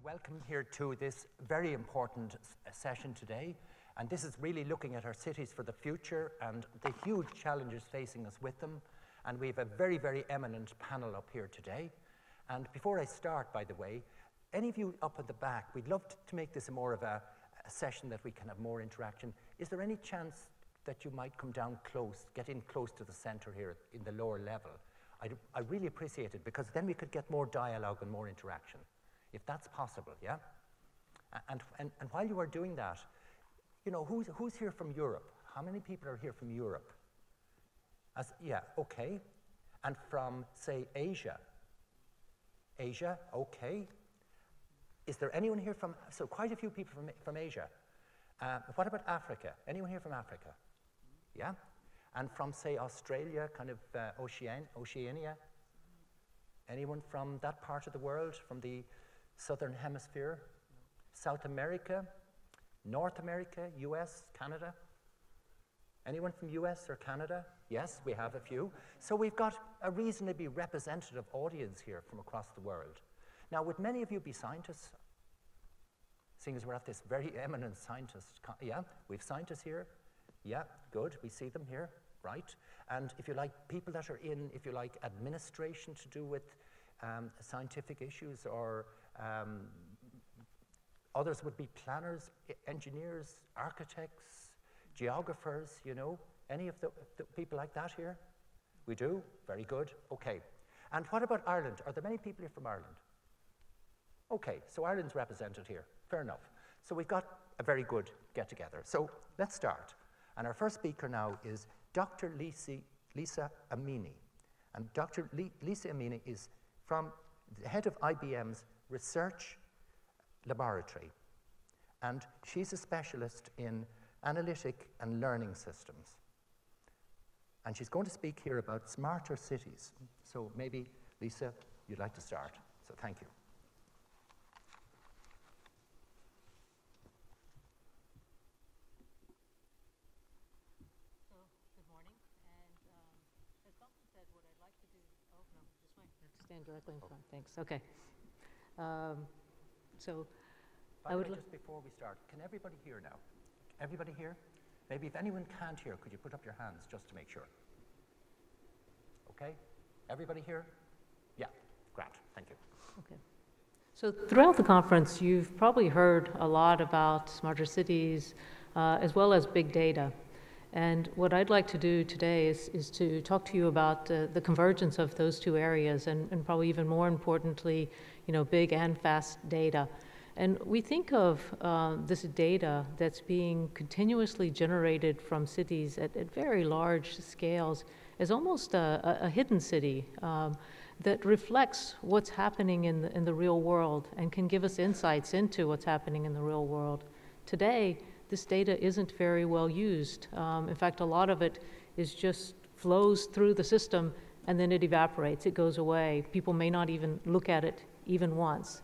Welcome here to this very important session today. And this is really looking at our cities for the future and the huge challenges facing us with them. And we have a very, very eminent panel up here today. And before I start, by the way, any of you up at the back, we'd love to make this more of a session that we can have more interaction. Is there any chance that you might come down close, get in close to the center here in the lower level? I really appreciate it, because then we could get more dialogue and more interaction, if that's possible, yeah? And while you are doing that, you know, who's here from Europe? How many people are here from Europe? Yeah, okay. And from, say, Asia? Asia, okay. Is there anyone here from, so quite a few people from Asia. What about Africa? Anyone here from Africa? Yeah? And from, say, Australia, kind of Oceania? Anyone from that part of the world, from the Southern Hemisphere? South America? North America? US? Canada? Anyone from US or Canada? Yes, we have a few. So we've got a reasonably representative audience here from across the world. Now, would many of you be scientists? Seeing as we're at this very eminent scientist, yeah, we've scientists here. Yeah, good, we see them here, right? And if you like, people that are in, if you like, administration to do with scientific issues, or others would be planners, engineers, architects, geographers, you know, any of the people like that here? We do? Very good, okay. And what about Ireland? Are there many people here from Ireland? Okay, so Ireland's represented here, fair enough. So we've got a very good get-together. So let's start. And our first speaker now is Dr. Lisa Amini. And Dr. Lisa Amini is from the head of IBM's research laboratory. And she's a specialist in analytic and learning systems. And she's going to speak here about smarter cities. So maybe, Lisa, you'd like to start. So thank you. Stand directly in front. Thanks. Okay. So I would just before we start, can everybody hear now? Everybody hear? Maybe if anyone can't hear, could you put up your hands just to make sure? Okay. Everybody hear? Yeah. Great. Thank you. Okay. So throughout the conference, you've probably heard a lot about smarter cities, as well as big data. And what I'd like to do today is to talk to you about the convergence of those two areas, and probably even more importantly, you know, big and fast data. And we think of this data that's being continuously generated from cities at very large scales as almost a hidden city that reflects what's happening in the real world and can give us insights into what's happening in the real world. Today, this data isn't very well used. In fact, a lot of it is just flows through the system and then it evaporates, it goes away. People may not even look at it even once.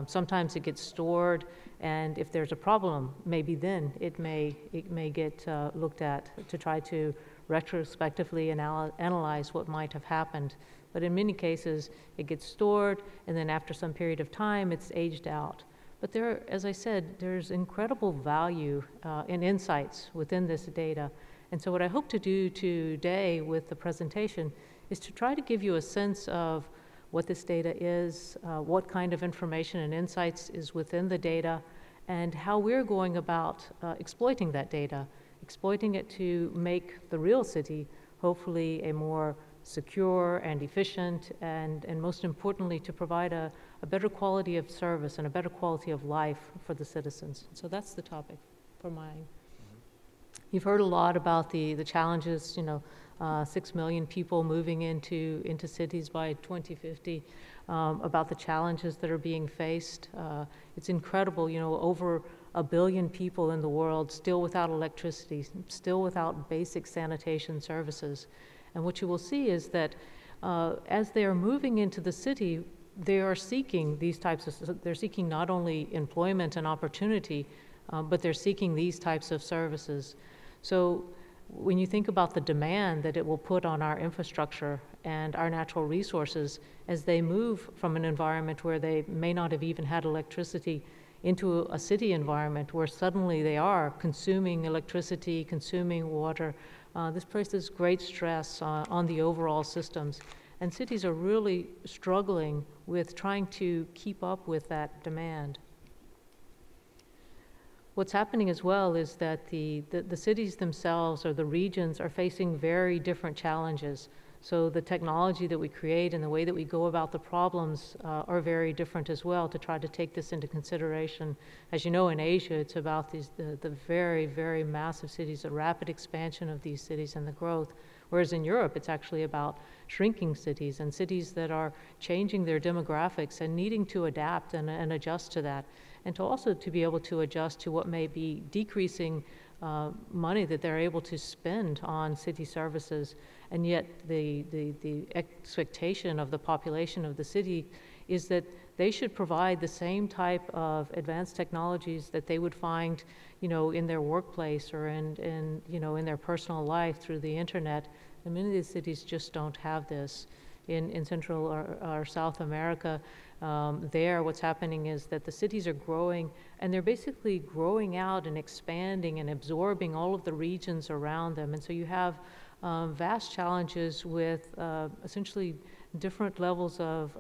Sometimes it gets stored, and if there's a problem, maybe then it may get looked at to try to retrospectively analyze what might have happened. But in many cases, it gets stored, and then after some period of time, it's aged out. But there, as I said, there's incredible value in insights within this data. And so what I hope to do today with the presentation is to try to give you a sense of what this data is, what kind of information and insights is within the data, and how we're going about exploiting that data, exploiting it to make the real city hopefully a more secure and efficient, and most importantly, to provide a better quality of service and a better quality of life for the citizens. So that's the topic for mine. You've heard a lot about the challenges, you know, 6 million people moving into cities by 2050, about the challenges that are being faced. It's incredible, you know, over 1 billion people in the world still without electricity, still without basic sanitation services. And what you will see is that as they are moving into the city, they are seeking these types of, they're seeking not only employment and opportunity, but they're seeking these types of services. So when you think about the demand that it will put on our infrastructure and our natural resources as they move from an environment where they may not have even had electricity into a city environment where suddenly they are consuming electricity, consuming water. This places great stress on the overall systems. And cities are really struggling with trying to keep up with that demand. What's happening as well is that the cities themselves or the regions are facing very different challenges. So the technology that we create and the way that we go about the problems are very different as well to try to take this into consideration. As you know, in Asia, it's about the very, very massive cities, the rapid expansion of these cities and the growth. Whereas in Europe, it's actually about shrinking cities and cities that are changing their demographics and needing to adapt and adjust to that. And to also to be able to adjust to what may be decreasing money that they're able to spend on city services. And yet the expectation of the population of the city is that they should provide the same type of advanced technologies that they would find, in their workplace or in their personal life through the internet. And many of these cities just don't have this. In Central or South America, what's happening is that the cities are growing, and they're basically growing out and expanding and absorbing all of the regions around them. And so you have vast challenges with essentially different levels of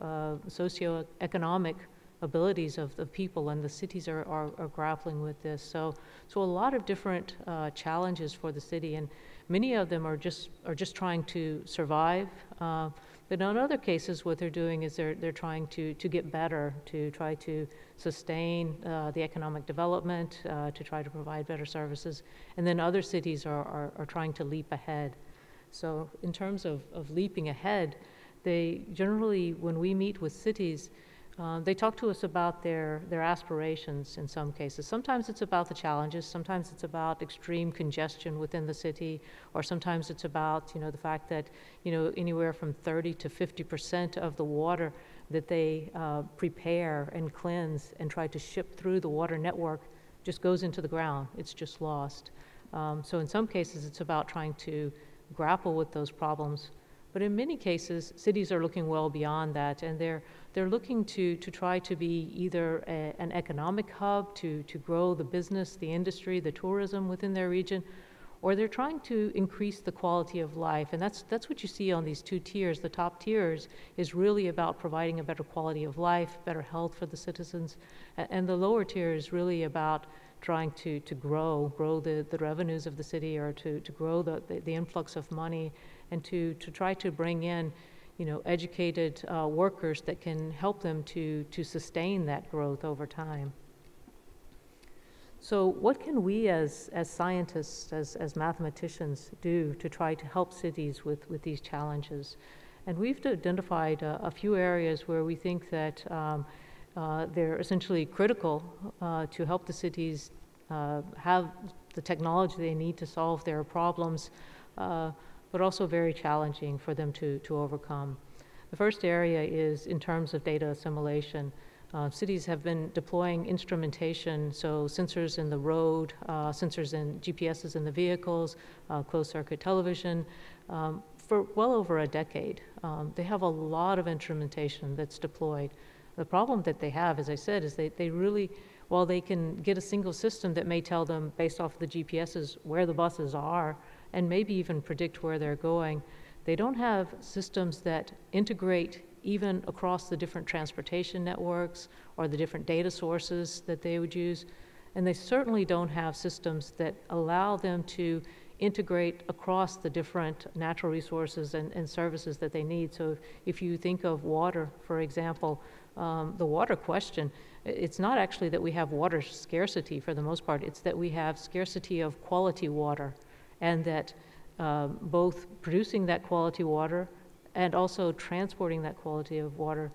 socioeconomic abilities of the people, and the cities are grappling with this. So a lot of different challenges for the city, and many of them are just trying to survive. But in other cases, what they're doing is they're trying to get better, to try to sustain the economic development, to try to provide better services. And then other cities are trying to leap ahead. So in terms of leaping ahead, they generally, when we meet with cities, they talk to us about their aspirations in some cases. Sometimes it's about the challenges, sometimes it's about extreme congestion within the city, or sometimes it's about the fact that anywhere from 30 to 50% of the water that they prepare and cleanse and try to ship through the water network just goes into the ground. It's just lost. So in some cases it's about trying to grapple with those problems. But in many cases, cities are looking well beyond that, and they're looking to try to be either an economic hub to grow the business, the industry, the tourism within their region, or they're trying to increase the quality of life. And that's what you see on these two tiers. The top tiers is really about providing a better quality of life, better health for the citizens, and the lower tier is really about trying to grow the revenues of the city, or to grow the influx of money, and to try to bring in educated workers that can help them to sustain that growth over time. So what can we as scientists, as mathematicians do to try to help cities with these challenges? And we've identified a few areas where we think that they're essentially critical to help the cities have the technology they need to solve their problems, but also very challenging for them to overcome. The first area is in terms of data assimilation. Cities have been deploying instrumentation, so sensors in the road, sensors and GPSs in the vehicles, closed circuit television, for well over a decade. They have a lot of instrumentation that's deployed. The problem that they have, as I said, is they really, while they can get a single system that may tell them based off the GPSs where the buses are, and maybe even predict where they're going, they don't have systems that integrate even across the different transportation networks or the different data sources that they would use. And they certainly don't have systems that allow them to integrate across the different natural resources and services that they need. So if you think of water, for example, the water question, it's not actually that we have water scarcity for the most part, it's that we have scarcity of quality water, and that both producing that quality water and also transporting that quality of water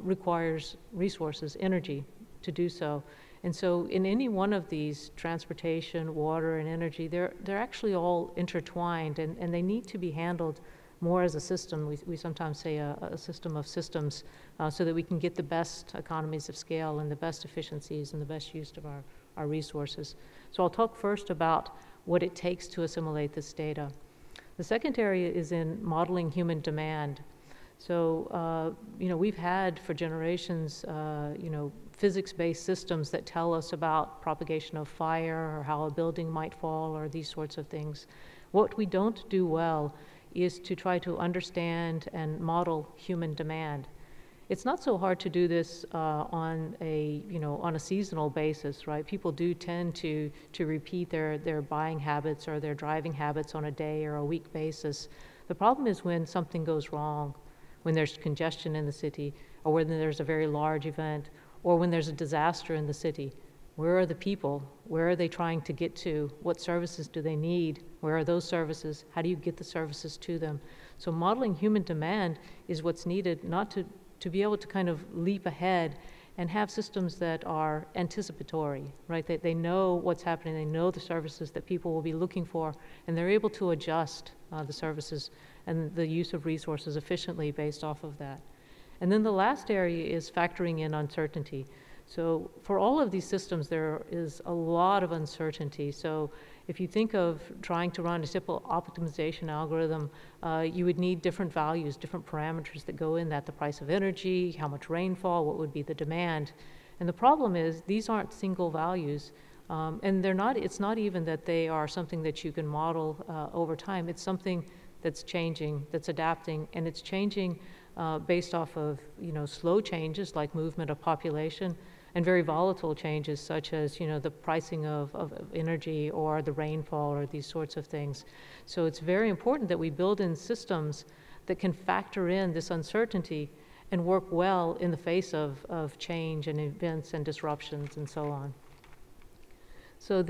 requires resources, energy to do so. And so in any one of these, transportation, water, and energy, they're actually all intertwined, and they need to be handled more as a system. We sometimes say a system of systems, so that we can get the best economies of scale and the best efficiencies and the best use of our resources. So I'll talk first about what it takes to assimilate this data. The second area is in modeling human demand. So, we've had for generations, physics-based systems that tell us about propagation of fire or how a building might fall or these sorts of things. What we don't do well is to try to understand and model human demand. It's not so hard to do this on a seasonal basis, right? People do tend to repeat their buying habits or their driving habits on a day or a week basis. The problem is when something goes wrong, when there's congestion in the city, or when there's a very large event, or when there's a disaster in the city. Where are the people? Where are they trying to get to? What services do they need? Where are those services? How do you get the services to them? So modeling human demand is what's needed, not to be able to kind of leap ahead and have systems that are anticipatory, right? They know what's happening, they know the services that people will be looking for, and they're able to adjust the services and the use of resources efficiently based off of that. And then the last area is factoring in uncertainty. So for all of these systems, there is a lot of uncertainty. So if you think of trying to run a simple optimization algorithm, you would need different values, different parameters that go in that, the price of energy, how much rainfall, what would be the demand. And the problem is these aren't single values. And it's not even that they are something that you can model over time. It's something that's changing, that's adapting, and it's changing based off of slow changes like movement of population, and very volatile changes such as the pricing of energy or the rainfall or these sorts of things. So it's very important that we build in systems that can factor in this uncertainty and work well in the face of change and events and disruptions and so on. So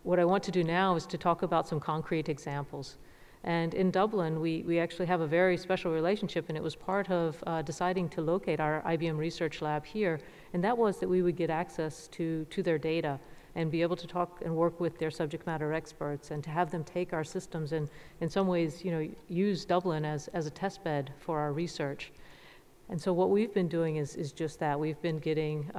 what I want to do now is to talk about some concrete examples. And in Dublin, we actually have a very special relationship, and it was part of deciding to locate our IBM research lab here, and that was that we would get access to their data and be able to talk and work with their subject matter experts and to have them take our systems and in some ways, use Dublin as a test bed for our research. And so what we've been doing is just that. We've been getting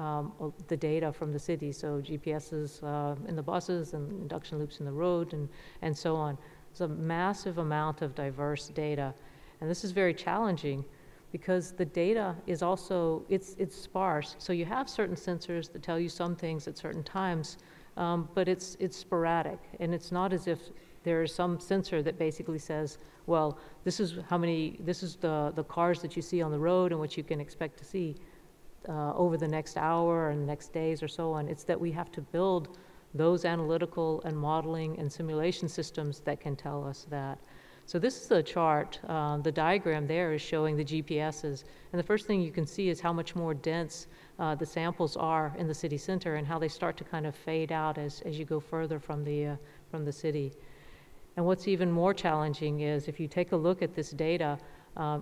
the data from the city, so GPSs in the buses and induction loops in the road and so on. It's a massive amount of diverse data. And this is very challenging because the data is also, it's sparse. So you have certain sensors that tell you some things at certain times, but it's sporadic. And it's not as if there is some sensor that basically says, well, this is the cars that you see on the road and what you can expect to see over the next hour and the next days or so on. It's that we have to build those analytical and modeling and simulation systems that can tell us that. So this is the chart. The diagram there is showing the GPSs. And the first thing you can see is how much more dense the samples are in the city center and how they start to kind of fade out as you go further from the city. And what's even more challenging is if you take a look at this data,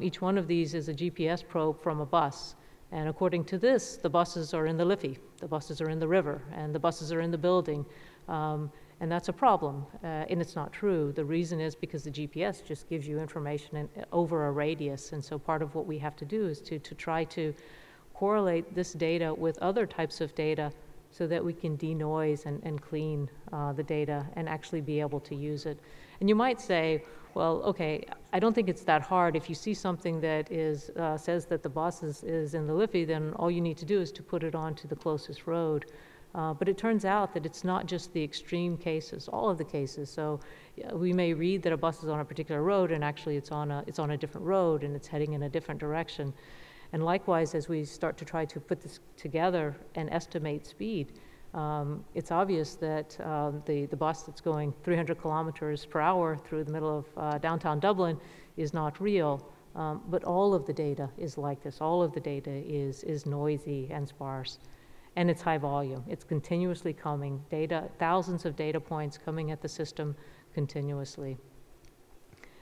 each one of these is a GPS probe from a bus. And according to this, the buses are in the Liffey, the buses are in the river, and the buses are in the building. And that's a problem, and it's not true. The reason is because the GPS just gives you information over a radius, and so part of what we have to do is to try to correlate this data with other types of data so that we can denoise and clean the data and actually be able to use it. And you might say, well, okay, I don't think it's that hard. If you see something that says that the bus is in the Liffey, then all you need to do is to put it onto the closest road. But it turns out that it's not just the extreme cases, all of the cases. So we may read that a bus is on a particular road and actually it's on a different road and it's heading in a different direction. And likewise, as we start to try to put this together and estimate speed, it's obvious that the bus that's going 300 kilometers per hour through the middle of downtown Dublin is not real. But all of the data is like this. All of the data is noisy and sparse. And it's high volume. It's continuously coming. Thousands of data points coming at the system continuously.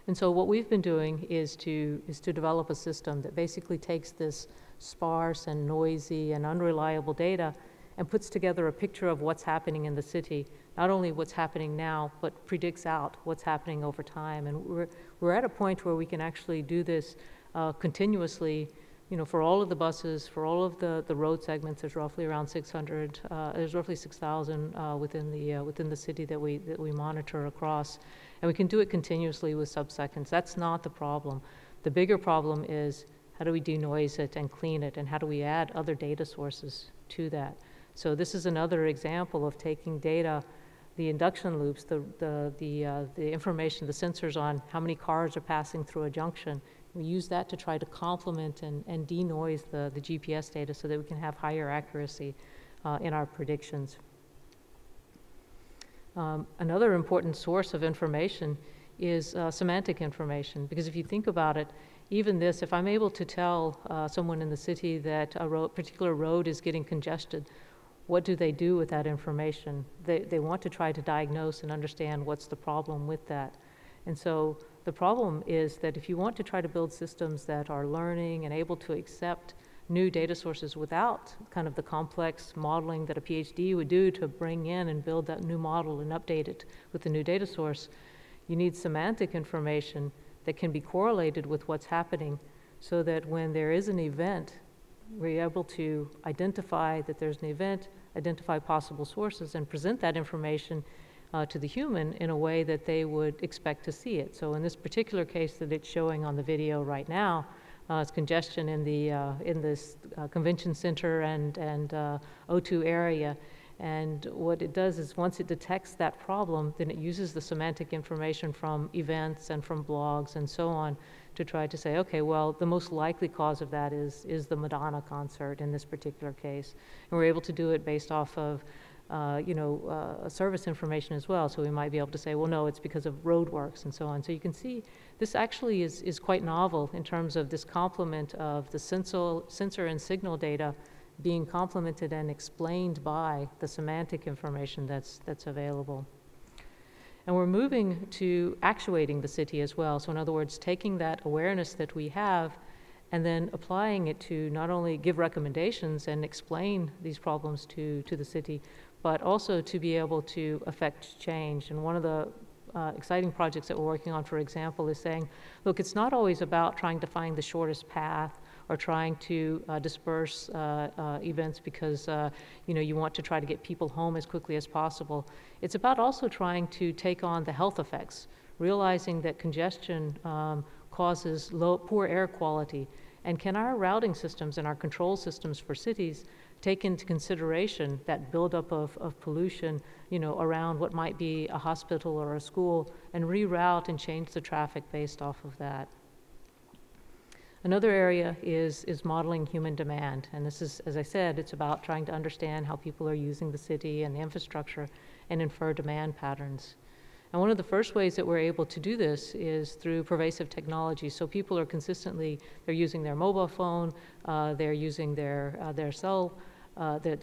And so what we've been doing is to develop a system that basically takes this sparse and noisy and unreliable data and puts together a picture of what's happening in the city, not only what's happening now, but predicts out what's happening over time. And we're at a point where we can actually do this continuously. For all of the buses, for all of the road segments, there's roughly around 600. There's roughly 6,000 within the city that we monitor across, And we can do it continuously with sub-seconds. That's not the problem. The bigger problem is how do we denoise it and clean it, and how do we add other data sources to that? So this is another example of taking data, the induction loops, the information, the sensors on how many cars are passing through a junction. We use that to try to complement and denoise the GPS data so that we can have higher accuracy in our predictions. Another important source of information is semantic information, because if you think about it, even this, if I'm able to tell someone in the city that a particular road is getting congested, what do they do with that information? They want to try to diagnose and understand what's the problem with that. And so the problem is that if you want to try to build systems that are learning and able to accept new data sources without kind of the complex modeling that a PhD would do to bring in and build that new model and update it with the new data source, you need semantic information that can be correlated with what's happening so that when there is an event, we're able to identify that there's an event, identify possible sources, and present that information to the human in a way that they would expect to see it. So in this particular case that it's showing on the video right now, it's congestion in this convention center and O2 area. And what it does is once it detects that problem, then it uses the semantic information from events and from blogs and so on to try to say, okay, well, the most likely cause of that is the Madonna concert in this particular case. And we're able to do it based off of service information as well. So we might be able to say, well, no, it's because of roadworks and so on. So you can see this actually is quite novel in terms of this complement of the sensor and signal data being complemented and explained by the semantic information that's available. And we're moving to actuating the city as well. So in other words, taking that awareness that we have and then applying it to not only give recommendations and explain these problems to the city, but also to be able to affect change. And one of the exciting projects that we're working on, for example, is saying, look, it's not always about trying to find the shortest path or trying to disperse events because you want to try to get people home as quickly as possible. It's about also trying to take on the health effects, realizing that congestion causes poor air quality. And can our routing systems and our control systems for cities take into consideration that buildup of pollution, around what might be a hospital or a school, and reroute and change the traffic based off of that? Another area is modeling human demand. And this is, as I said, it's about trying to understand how people are using the city and the infrastructure and infer demand patterns. And one of the first ways that we're able to do this is through pervasive technology. So people are they're using their mobile phone, they're using their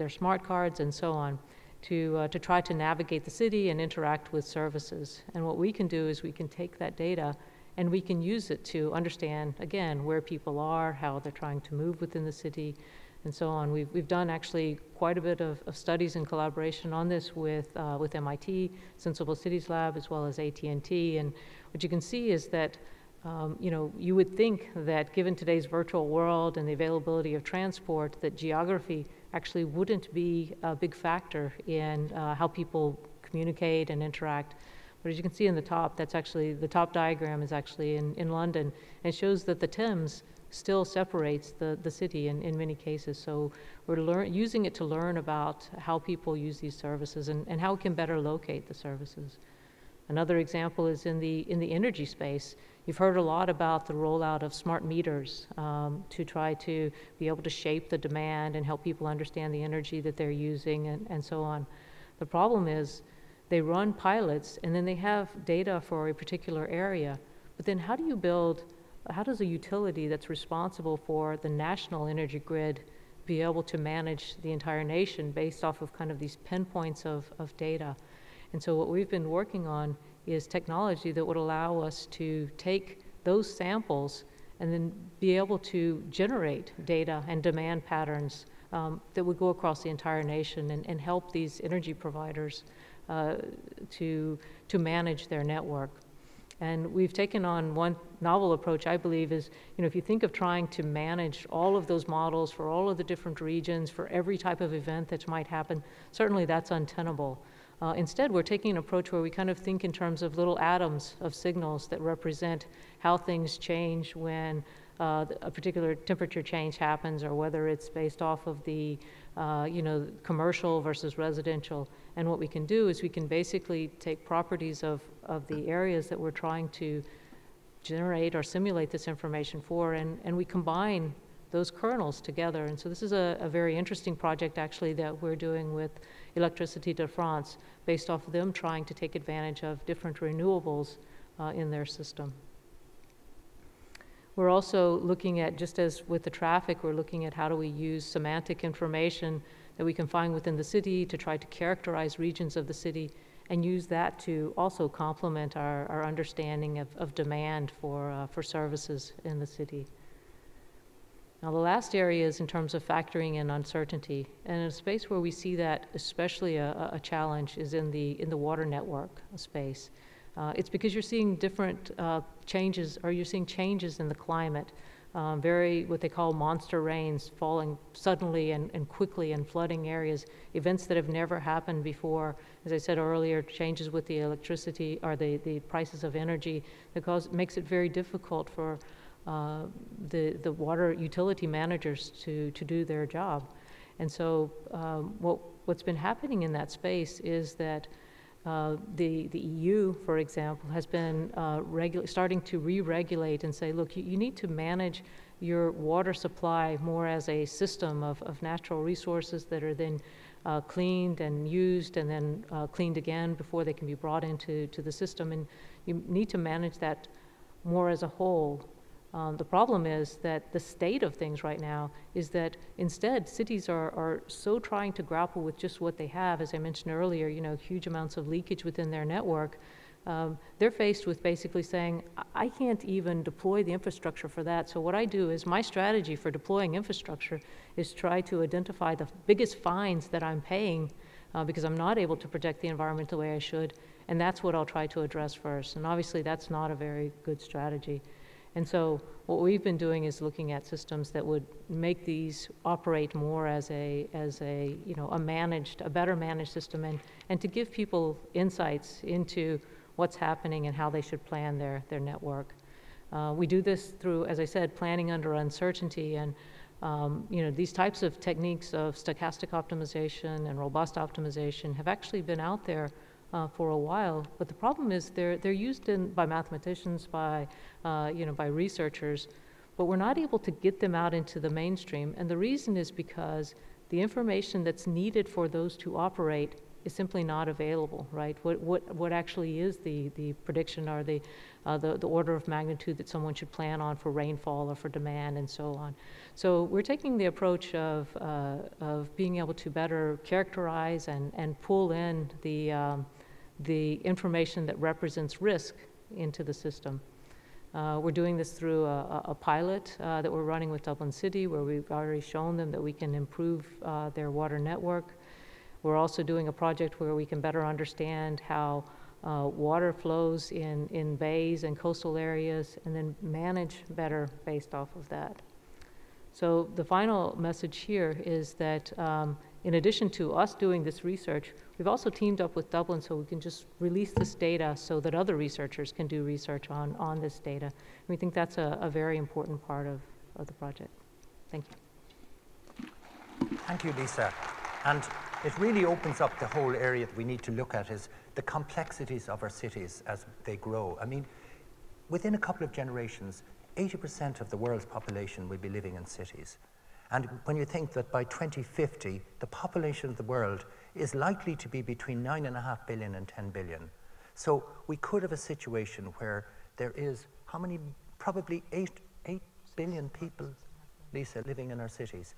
smart cards and so on to try to navigate the city and interact with services. And what we can do is we can take that data and we can use it to understand, again, where people are, how they're trying to move within the city, and so on. We've done actually quite a bit of studies in collaboration on this with MIT, Sensible Cities Lab, as well as AT&T. And what you can see is that, you would think that given today's virtual world and the availability of transport, that geography actually wouldn't be a big factor in how people communicate and interact. But as you can see in the top, the top diagram is actually in London. And it shows that the Thames still separates the city in many cases. So we're using it to learn about how people use these services and how we can better locate the services. Another example is in the energy space. You've heard a lot about the rollout of smart meters to try to be able to shape the demand and help people understand the energy that they're using and so on. The problem is they run pilots and then they have data for a particular area, but then how does a utility that's responsible for the national energy grid be able to manage the entire nation based off of kind of these pinpoints of data? And so what we've been working on is technology that would allow us to take those samples and then be able to generate data and demand patterns that would go across the entire nation and help these energy providers to manage their network. And we've taken on one novel approach, I believe, is, if you think of trying to manage all of those models for all of the different regions, for every type of event that might happen, certainly that's untenable. Instead, we're taking an approach where we kind of think in terms of little atoms of signals that represent how things change when a particular temperature change happens, or whether it's based off of the commercial versus residential. And what we can do is we can basically take properties of the areas that we're trying to generate or simulate this information for, and we combine those kernels together. And so this is a very interesting project actually that we're doing with Électricité de France, based off of them trying to take advantage of different renewables in their system. We're also looking at, just as with the traffic, we're looking at how do we use semantic information that we can find within the city to try to characterize regions of the city and use that to also complement our understanding of demand for services in the city. Now, the last area is in terms of factoring in uncertainty. And in a space where we see that especially a challenge is in the water network space. It's because you're seeing different changes, or you're seeing changes in the climate. What they call monster rains falling suddenly and quickly and flooding areas, events that have never happened before. As I said earlier, changes with the electricity or the prices of energy that makes it very difficult for the water utility managers to do their job. And so what's been happening in that space is that the EU, for example, has been starting to re-regulate and say, look, you need to manage your water supply more as a system of natural resources that are then cleaned and used and then cleaned again before they can be brought into the system. And you need to manage that more as a whole. The problem is that the state of things right now is that instead cities are so trying to grapple with just what they have. As I mentioned earlier, huge amounts of leakage within their network. They're faced with basically saying, I can't even deploy the infrastructure for that. So what I do is my strategy for deploying infrastructure is try to identify the biggest fines that I'm paying because I'm not able to protect the environment the way I should. And that's what I'll try to address first. And obviously that's not a very good strategy. And so what we've been doing is looking at systems that would make these operate more as a better managed system, and to give people insights into what's happening and how they should plan their network. We do this through, as I said, planning under uncertainty, and these types of techniques of stochastic optimization and robust optimization have actually been out there for a while, but the problem is they're used by mathematicians, by researchers, but we're not able to get them out into the mainstream. And the reason is because the information that's needed for those to operate is simply not available, right? What actually is the prediction or the order of magnitude that someone should plan on for rainfall or for demand and so on. So we're taking the approach of being able to better characterize and pull in the information that represents risk into the system. We're doing this through a pilot that we're running with Dublin City, where we've already shown them that we can improve their water network. We're also doing a project where we can better understand how water flows in bays and coastal areas, and then manage better based off of that. So the final message here is that in addition to us doing this research, we've also teamed up with Dublin so we can just release this data so that other researchers can do research on this data. And we think that's a very important part of the project. Thank you. Thank you, Lisa. And it really opens up the whole area that we need to look at, is the complexities of our cities as they grow. I mean, within a couple of generations, 80% of the world's population will be living in cities. And when you think that by 2050, the population of the world is likely to be between 9.5 billion and 10 billion. So we could have a situation where there is, how many, probably 8 billion people, Lisa, living in our cities.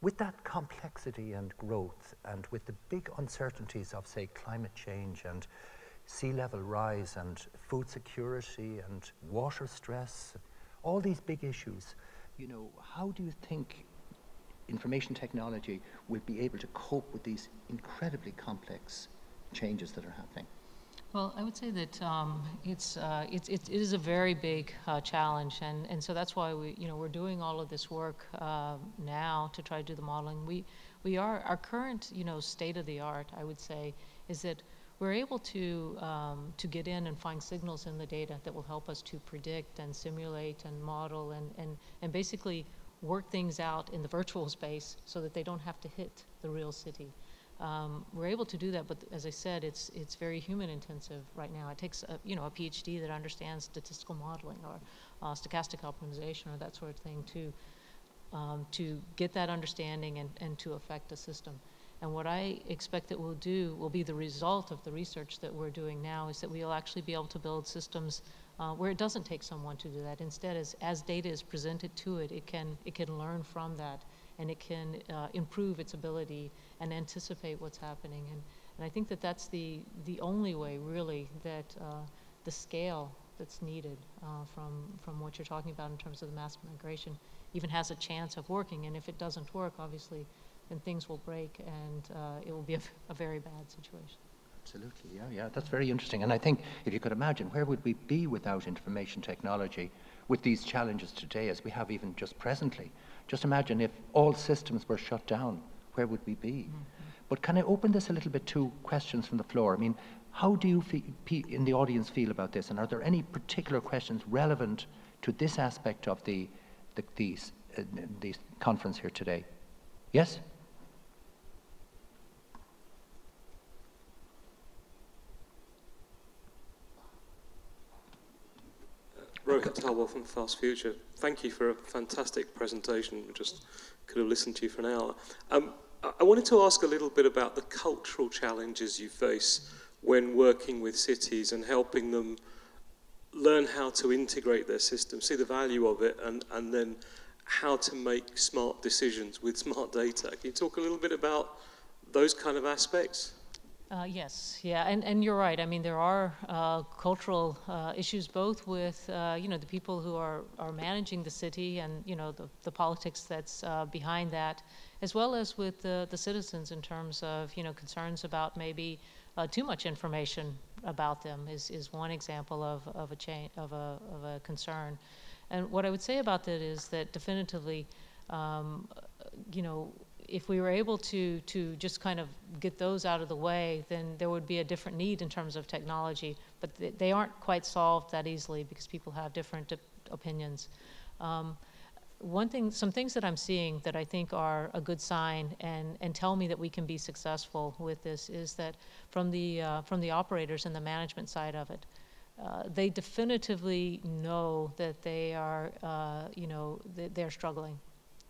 With that complexity and growth, and with the big uncertainties of, say, climate change and sea level rise and food security and water stress, all these big issues, how do you think information technology will be able to cope with these incredibly complex changes that are happening? Well, I would say that it is a very big challenge, and so that's why we're doing all of this work now to try to do the modeling. Our current state of the art, I would say, is that we're able to get in and find signals in the data that will help us to predict and simulate and model and basically work things out in the virtual space so that they don't have to hit the real city. We're able to do that, but as I said, it's very human intensive right now. It takes a PhD that understands statistical modeling or stochastic optimization or that sort of thing to get that understanding and to affect a system. And what I expect that we'll do will be the result of the research that we're doing now is that we'll actually be able to build systems where it doesn't take someone to do that. Instead, as data is presented to it, it can learn from that, and it can improve its ability and anticipate what's happening. And I think that that's the only way, really, that the scale that's needed from what you're talking about in terms of the mass migration even has a chance of working. And if it doesn't work, obviously, then things will break, and it will be a very bad situation. Absolutely, yeah, that's very interesting. And I think if you could imagine, where would we be without information technology with these challenges today as we have even just presently? Just imagine if all systems were shut down, where would we be? Mm-hmm. But can I open this a little bit to questions from the floor? I mean, how do you in the audience feel about this? And are there any particular questions relevant to this aspect of the conference here today? Yes? Rohit Talwal from Fast Future. Thank you for a fantastic presentation. We just could have listened to you for an hour. I wanted to ask a little bit about the cultural challenges you face when working with cities and helping them learn how to integrate their system, see the value of it, and then how to make smart decisions with smart data. Can you talk a little bit about those kind of aspects? Yes, yeah, and you're right. I mean, there are cultural issues both with, the people who are managing the city and, the politics that's behind that, as well as with the citizens in terms of, concerns about maybe too much information about them is one example of a concern. And what I would say about that is that definitively, if we were able to just kind of get those out of the way, then there would be a different need in terms of technology. But they aren't quite solved that easily because people have different opinions. Some things that I'm seeing that I think are a good sign and tell me that we can be successful with this is that from the operators and the management side of it, they definitively know that they are, they're struggling,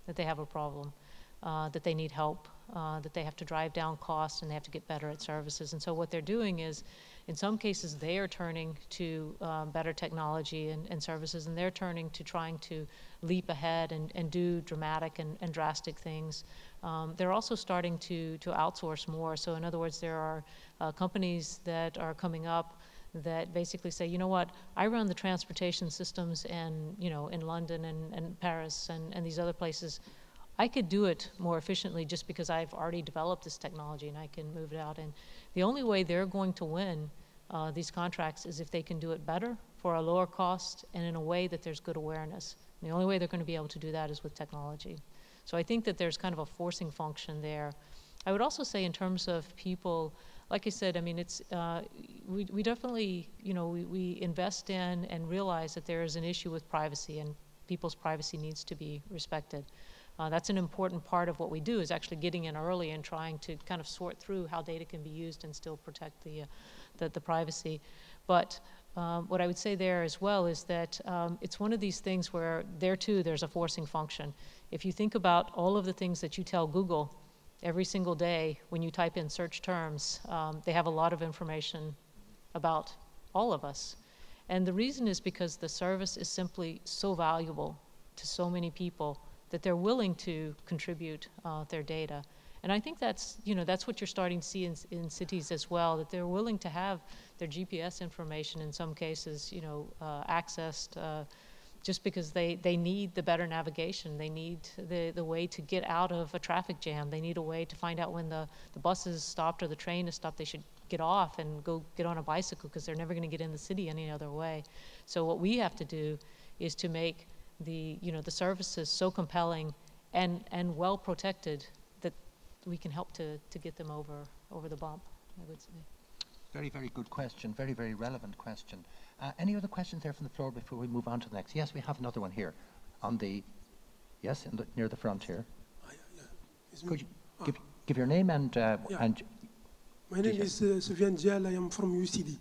that they have a problem. That they need help, that they have to drive down costs and they have to get better at services. And so what they're doing is, in some cases, they are turning to better technology and services, and they're turning to trying to leap ahead and do dramatic and drastic things. They're also starting to outsource more. So in other words, there are companies that are coming up that basically say, you know what, I run the transportation systems in London and Paris and these other places. I could do it more efficiently just because I've already developed this technology and I can move it out. And the only way they're going to win these contracts is if they can do it better for a lower cost and in a way that there's good awareness. And the only way they're going to be able to do that is with technology. So I think that there's kind of a forcing function there. I would also say in terms of people, like I said, I mean, it's we definitely, we invest in and realize that there is an issue with privacy and people's privacy needs to be respected. That's an important part of what we do is actually getting in early and trying to kind of sort through how data can be used and still protect the privacy. But what I would say there as well is that it's one of these things where there too there's a forcing function. If you think about all of the things that you tell Google every single day when you type in search terms, they have a lot of information about all of us. And the reason is because the service is simply so valuable to so many people that they're willing to contribute their data. And I think that's what you're starting to see in cities as well, that they're willing to have their GPS information in some cases, accessed just because they need the better navigation. They need the way to get out of a traffic jam. They need a way to find out when the bus is stopped or the train is stopped. They should get off and go get on a bicycle because they're never going to get in the city any other way. So what we have to do is to make the services so compelling and well protected that we can help to get them over the bump, I would say. Very, very good question. Very, very relevant question. Any other questions there from the floor before we move on to the next? Yes, we have another one here on the, yes, near the front here. Could you give your name and my name is Sufyan Jal. I am from UCD.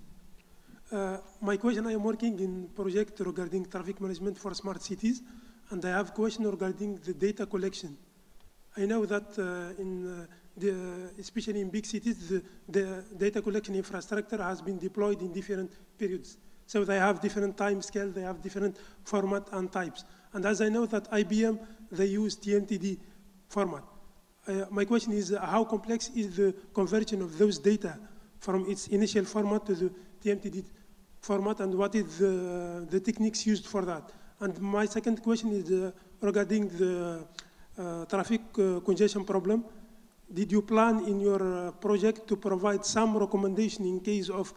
My question, I am working in project regarding traffic management for smart cities, and I have a question regarding the data collection. I know that especially in big cities, the data collection infrastructure has been deployed in different periods. So they have different time scale, they have different format and types. And as I know that IBM, they use TMTD format. My question is, how complex is the conversion of those data from its initial format to the TMTD format, and what is the techniques used for that? And my second question is regarding the traffic congestion problem. Did you plan in your project to provide some recommendation in case of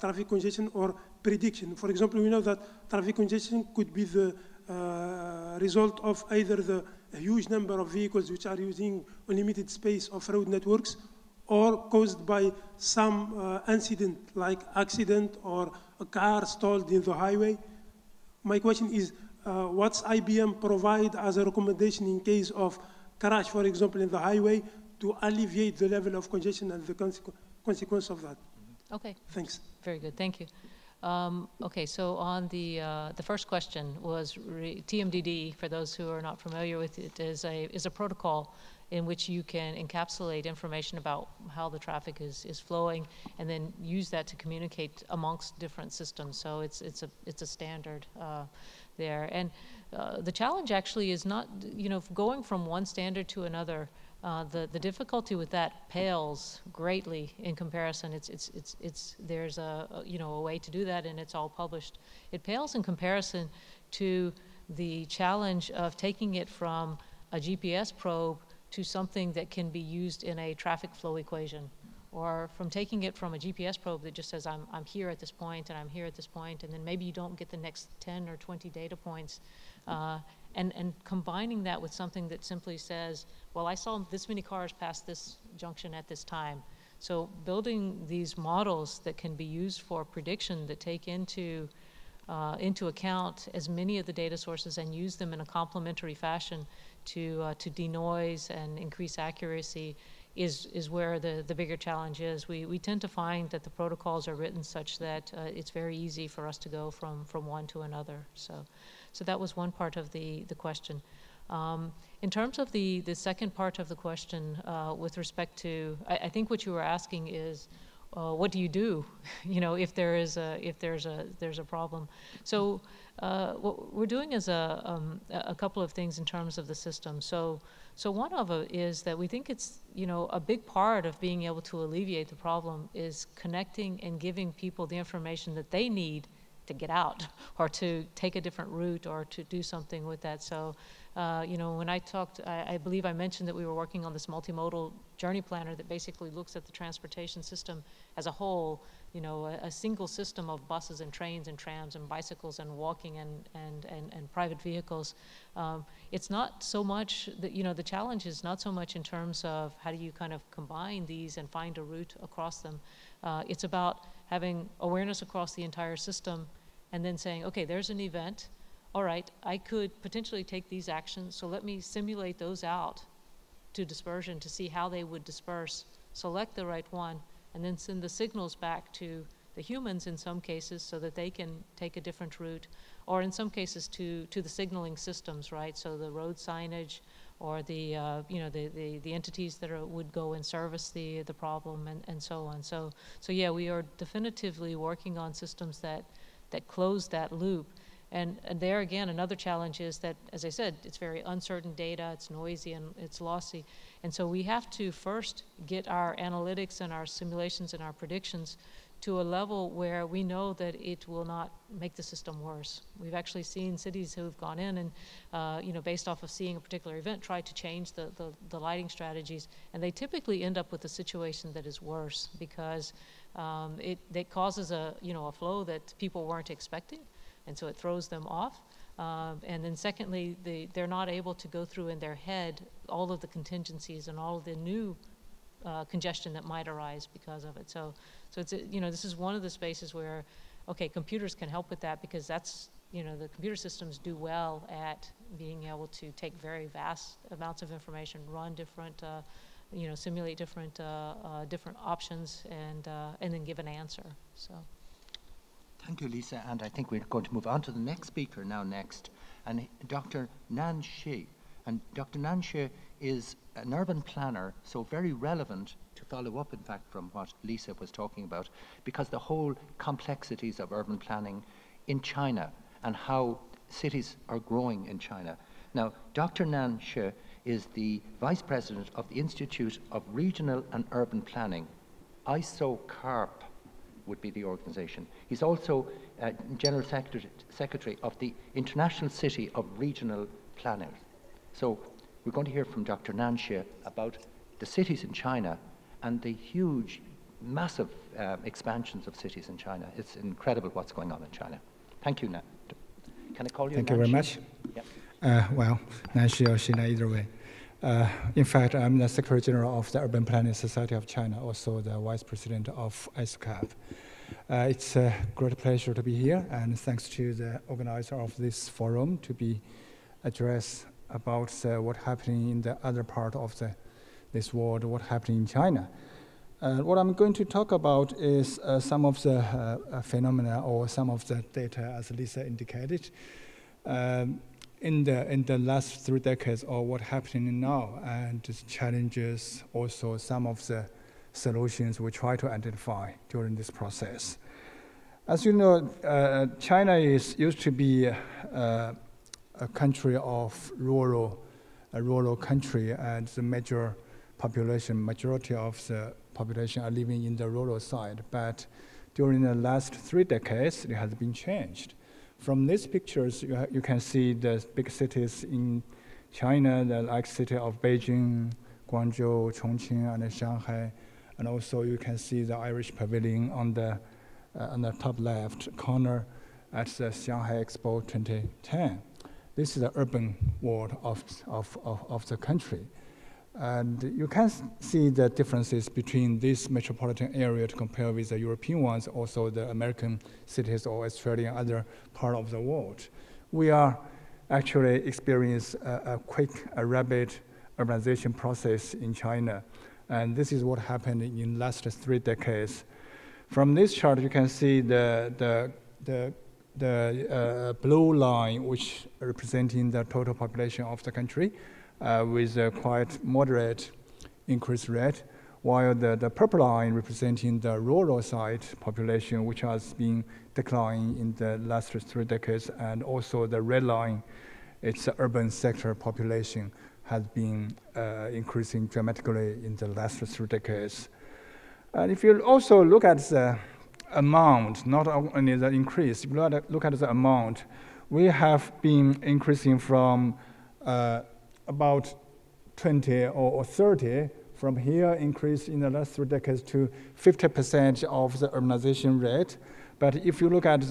traffic congestion or prediction? For example, we know that traffic congestion could be the result of either the huge number of vehicles which are using unlimited space of road networks, or caused by some incident like accident or a car stalled in the highway. My question is, what's IBM provide as a recommendation in case of crash, for example, in the highway, to alleviate the level of congestion and the consequence of that? Okay. Thanks. Very good. Thank you. Okay, so on the first question was TMDD. For those who are not familiar with it, is a protocol in which you can encapsulate information about how the traffic is flowing, and then use that to communicate amongst different systems. So it's a standard there. And the challenge actually is not, going from one standard to another. The difficulty with that pales greatly in comparison. There's a way to do that, and it's all published. It pales in comparison to the challenge of taking it from a GPS probe to something that can be used in a traffic flow equation, or from taking it from a GPS probe that just says I'm here at this point and I'm here at this point, and then maybe you don't get the next 10 or 20 data points. And combining that with something that simply says, well, I saw this many cars pass this junction at this time. So building these models that can be used for prediction that take into account as many of the data sources and use them in a complementary fashion to denoise and increase accuracy is where the bigger challenge is. We tend to find that the protocols are written such that it's very easy for us to go from one to another. So that was one part of the question. In terms of the second part of the question, with respect to, I think what you were asking is, what do you do, if there's a problem? So what we're doing is a couple of things in terms of the system. So one of it is that we think it's, a big part of being able to alleviate the problem is connecting and giving people the information that they need to get out, or to take a different route, or to do something with that. So, when I talked, I believe I mentioned that we were working on this multimodal journey planner that basically looks at the transportation system as a whole, a single system of buses and trains and trams and bicycles and walking and private vehicles. It's not so much that, the challenge is not so much in terms of how do you kind of combine these and find a route across them. It's about having awareness across the entire system, and then saying, okay, there's an event. All right, I could potentially take these actions, so let me simulate those out to dispersion to see how they would disperse, select the right one, and then send the signals back to the humans in some cases so that they can take a different route, or in some cases to the signaling systems, right? So the road signage, or the entities that would go and service the problem, and so on. So yeah, we are definitively working on systems that close that loop. And there again, another challenge is that, as I said, it's very uncertain data, it's noisy and it's lossy. And so we have to first get our analytics and our simulations and our predictions to a level where we know that it will not make the system worse. We've actually seen cities who've gone in and, based off of seeing a particular event, tried to change the lighting strategies, and they typically end up with a situation that is worse because it causes a flow that people weren't expecting, and so it throws them off. And then secondly, they're not able to go through in their head all of the contingencies and all of the new congestion that might arise because of it. So So it's, this is one of the spaces where, okay, computers can help with that because that's, the computer systems do well at being able to take very vast amounts of information, run different, simulate different options, and then give an answer. So. Thank you, Lisa. And I think we're going to move on to the next speaker next, and Dr. Nan Shi. And Dr. Nan Shi is an urban planner, so very relevant to follow up, in fact, from what Lisa was talking about, because the whole complexities of urban planning in China and how cities are growing in China. Now, Dr. Nan Shi is the Vice President of the Institute of Regional and Urban Planning. ESOF would be the organization. He's also General Secretary of the International City of Regional Planners. So we're going to hear from Dr. Nan Shi about the cities in China and the huge, massive expansions of cities in China. It's incredible what's going on in China. Thank you, Nan. Can I call you Thank you very much. Yeah. Well, Nan Shi or Shina, either way. In fact, I'm the Secretary General of the Urban Planning Society of China, also the Vice President of ESOF. It's a great pleasure to be here, and thanks to the organizer of this forum to be addressed about what's happening in the other part of this world, what's happening in China. What I'm going to talk about is some of the phenomena or some of the data, as Lisa indicated, in the last 3 decades, or what's happening now, and the challenges, also some of the solutions we try to identify during this process. As you know, China used to be a country of a rural country, and the majority of the population are living in the rural side. But during the last 3 decades, it has been changed. From these pictures, you can see the big cities in China, the like city of Beijing, Guangzhou, Chongqing, and Shanghai. And also you can see the Irish Pavilion on the top left corner at the Shanghai Expo 2010. This is the urban world of the country. And you can see the differences between this metropolitan area to compare with the European ones, also the American cities or Australia and other part of the world. We are actually experience a rapid urbanization process in China. And this is what happened in the last 3 decades. From this chart, you can see the blue line, which representing the total population of the country, with a quite moderate increase rate, while the purple line representing the rural side population, which has been declining in the last 3 decades, and also the red line, it's the urban sector population, has been increasing dramatically in the last 3 decades. And if you also look at the amount, not only the increase, if you look at the amount, we have been increasing from about 20 or 30 from here, increase in the last 3 decades to 50% of the urbanization rate. But if you look at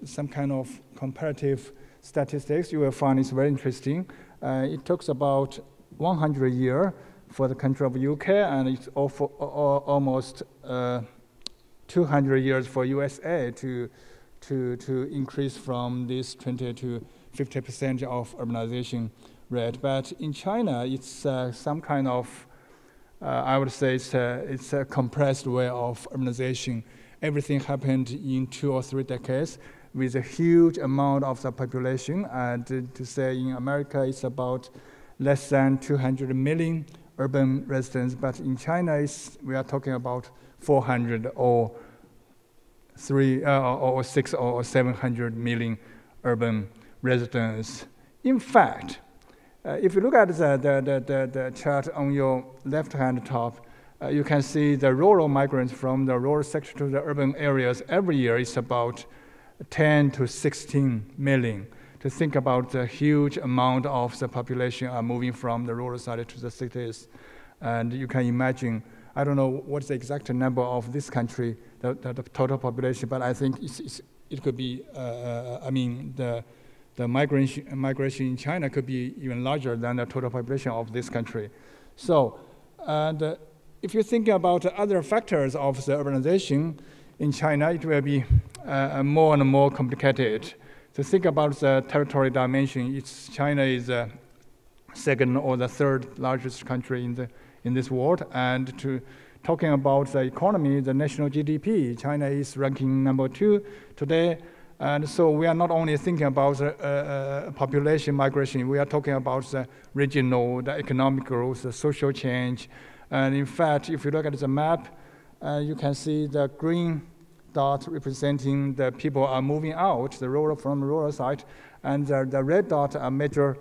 some kind of comparative statistics, you will find it's very interesting. It talks about 100 years for the country of UK, and it's almost 200 years for USA to increase from this 20 to 50% of urbanization rate. But in China, it's some kind of, I would say it's a compressed way of urbanization. Everything happened in 2 or 3 decades with a huge amount of the population. And to say in America, it's about less than 200 million urban residents. But in China, we are talking about 400 or 6 or 700 million urban residents. In fact, if you look at the chart on your left-hand top, you can see the rural migrants from the rural sector to the urban areas every year is about 10 to 16 million. To think about the huge amount of the population are moving from the rural side to the cities. And you can imagine, I don't know what's the exact number of this country, the total population, but I think it could be, the migration in China could be even larger than the total population of this country. So, and if you think about other factors of the urbanization in China, it will be more and more complicated. To think about the territory dimension, China is the second or the third largest country in this world, and to talking about the economy, the national GDP, China is ranking number 2 today. And so we are not only thinking about population migration, we are talking about the regional, the economic growth, the social change. And in fact, if you look at the map, you can see the green dot representing the people are moving out, from the rural side, and the red dot are major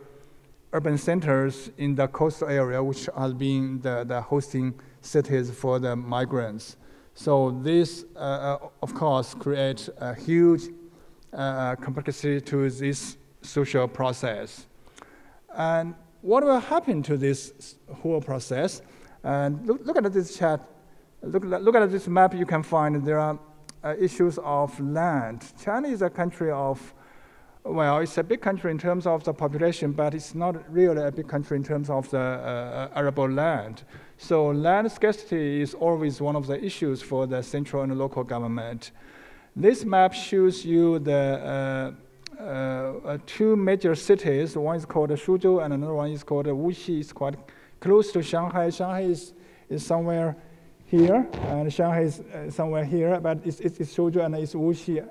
urban centers in the coastal area, which has been the hosting cities for the migrants. So this, of course, creates a huge complexity to this social process. And what will happen to this whole process? And look at this chart. Look at this map. You can find there are issues of land. China is a country of, well, it's a big country in terms of the population, but it's not really a big country in terms of the arable land. So land scarcity is always one of the issues for the central and local government. This map shows you the 2 major cities. One is called Suzhou, and another one is called Wuxi. It's quite close to Shanghai. Shanghai is somewhere here, and Shanghai is somewhere here, but it's Suzhou and it's Wuxi.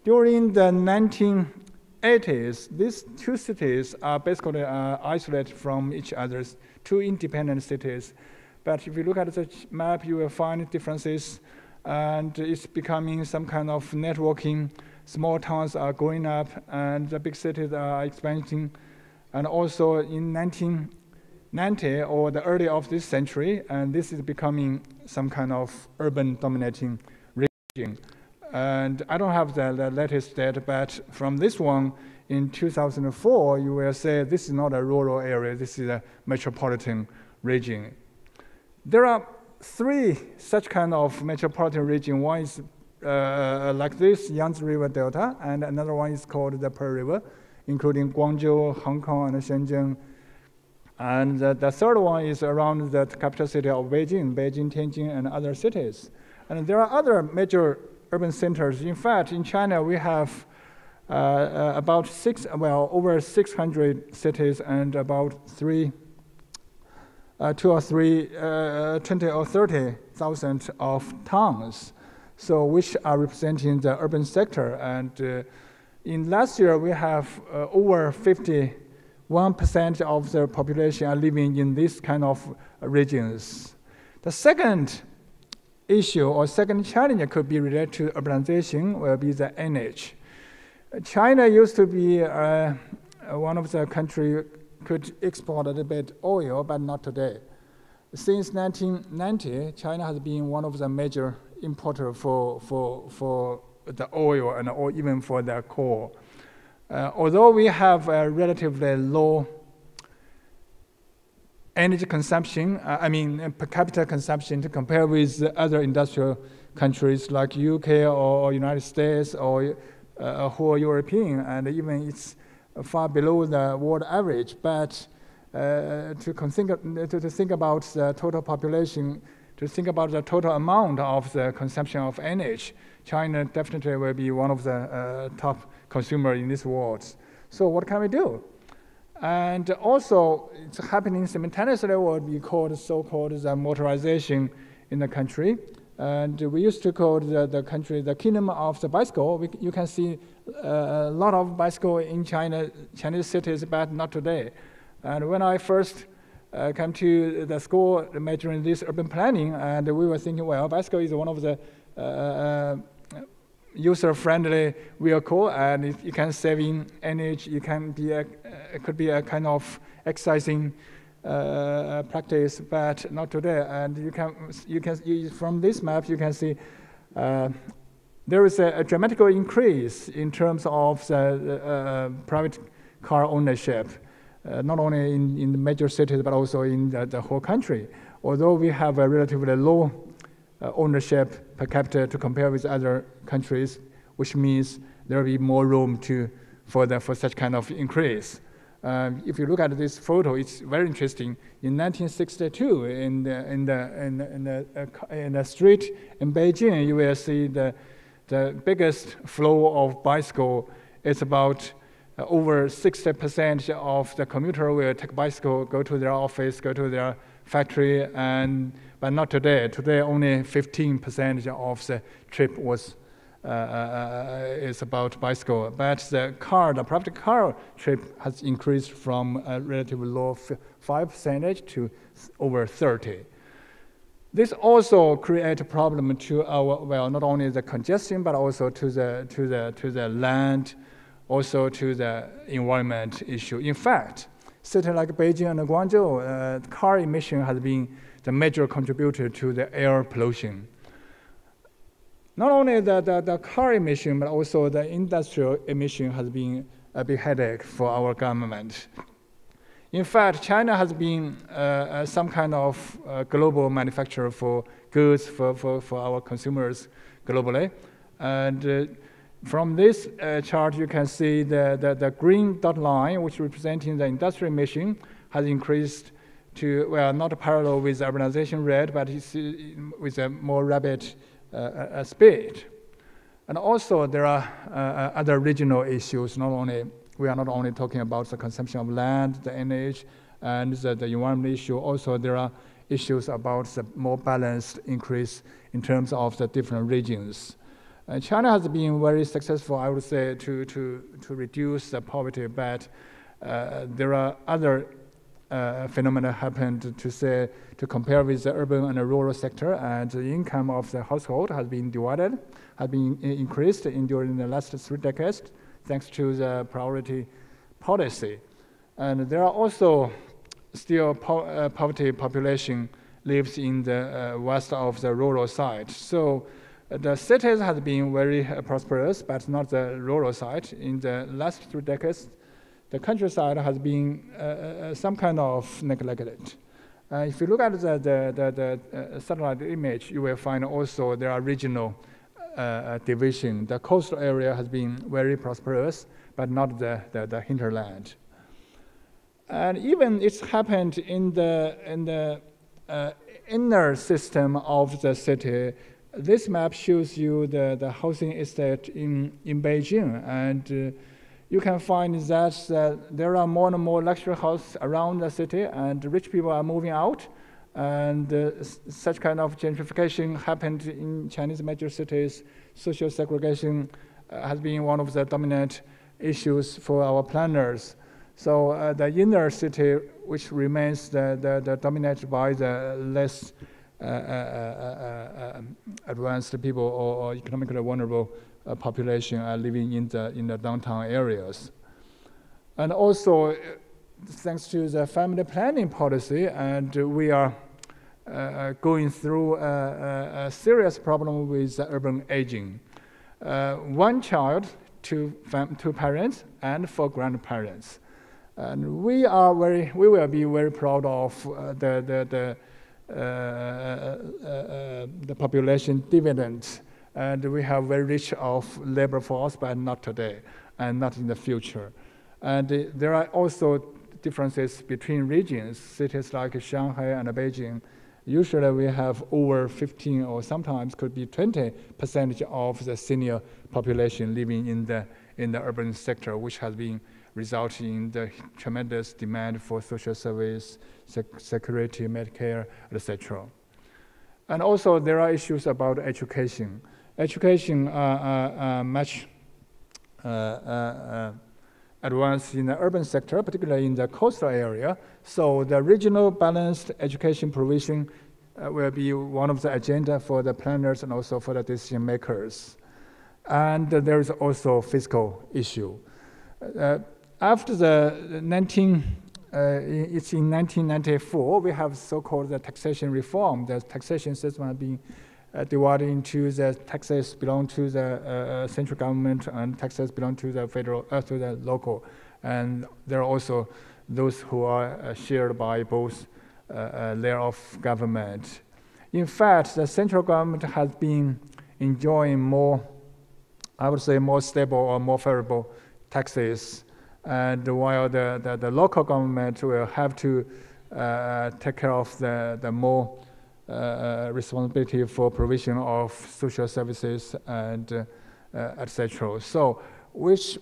During the 1980s, these 2 cities are basically isolated from each other, 2 independent cities. But if you look at the map, you will find differences, and it's becoming some kind of networking. Small towns are growing up, and the big cities are expanding. And also in 1990, or the early of this century, and this is becoming some kind of urban dominating region. And I don't have the latest data, but from this one, in 2004, you will say this is not a rural area, this is a metropolitan region. There are 3 such kind of metropolitan region. One is like this, Yangtze River Delta, and another one is called the Pearl River, including Guangzhou, Hong Kong, and Shenzhen. And the third one is around the capital city of Beijing, Tianjin, and other cities. And there are other major urban centers. In fact, in China, we have about over 600 cities and about 20 or 30,000 of towns, so which are representing the urban sector. And in last year, we have over 51% of the population are living in this kind of regions. The second issue or second challenge that could be related to urbanization will be the energy. China used to be one of the countries could export a little bit oil, but not today. Since 1990, China has been one of the major importers for the oil and or even for the coal. Although we have a relatively low energy consumption, per capita consumption to compare with other industrial countries like UK or United States or who are European, and even it's far below the world average. But to think about the total population, to think about the total amount of the consumption of energy, China definitely will be one of the top consumer in this world. So what can we do? And also, it's happening simultaneously what we call so-called the motorization in the country. And we used to call the country the kingdom of the bicycle. You can see a lot of bicycle in Chinese cities, but not today. And when I first came to the school majoring in this urban planning, and we were thinking, well, bicycle is one of the user-friendly vehicle, and you can save in energy. It could be a kind of exercising practice, but not today. And from this map you can see there is a dramatic increase in terms of the private car ownership, not only in the major cities but also in the whole country. Although we have a relatively low ownership per capita to compare with other countries, which means there will be more room for such kind of increase. If you look at this photo, it's very interesting. In 1962, in the street in Beijing, you will see the biggest flow of bicycle. It's about over 60% of the commuter will take bicycle, go to their office, go to their factory, but not today. Today, only 15% of the trip is about bicycle. But the private car trip has increased from a relatively low 5% to over 30%. This also creates a problem to not only the congestion, but also to the land, also to the environment issue. In fact, cities like Beijing and Guangzhou, car emission has been the major contributor to the air pollution. Not only the car emission, but also the industrial emission has been a big headache for our government. In fact, China has been some kind of global manufacturer for goods for our consumers globally. And from this chart, you can see the green dot line, which representing the industrial emission, has increased to, well, not parallel with urbanization rate, but it's with a more rapid speed. And also there are other regional issues. We are not only talking about the consumption of land, the energy, and the environment issue. Also there are issues about the more balanced increase in terms of the different regions. China has been very successful, I would say, to reduce the poverty, but there are other phenomena happened to compare with the urban and the rural sector, and the income of the household has been increased during the last 3 decades, thanks to the priority policy. And there are also still poverty population lives in the west of the rural side. So the cities have been very prosperous, but not the rural side. In the last 3 decades, the countryside has been some kind of neglected. If you look at the satellite image, you will find also there are regional division. The coastal area has been very prosperous, but not the hinterland. And even it's happened in the inner system of the city. This map shows you the housing estate in Beijing, and you can find that there are more and more luxury houses around the city, and rich people are moving out, and such kind of gentrification happened in Chinese major cities. Social segregation has been one of the dominant issues for our planners. So the inner city, which remains dominated by the less advanced people or economically vulnerable population are living in the downtown areas. And also, thanks to the family planning policy, and we are going through a serious problem with urban aging. 1 child, 2 parents, and 4 grandparents. And we will be very proud of the population dividend, and we have very rich of labor force, but not today and not in the future. And there are also differences between regions. Cities like Shanghai and Beijing, usually we have over 15 or sometimes could be 20% of the senior population living in the urban sector, which has been resulting in the tremendous demand for social service, security, Medicare, etc. And also there are issues about education. Education are much advanced in the urban sector, particularly in the coastal area. So the regional balanced education provision will be one of the agenda for the planners and also for the decision makers. And there is also fiscal issue. After it's in 1994, we have so-called the taxation reform. The taxation system has been divided into the taxes belong to the central government and taxes belong to the federal, to the local. And there are also those who are shared by both layer of government. In fact, the central government has been enjoying more, I would say, more stable or more favorable taxes and while the local government will have to take care of the more responsibility for provision of social services and etc. So, which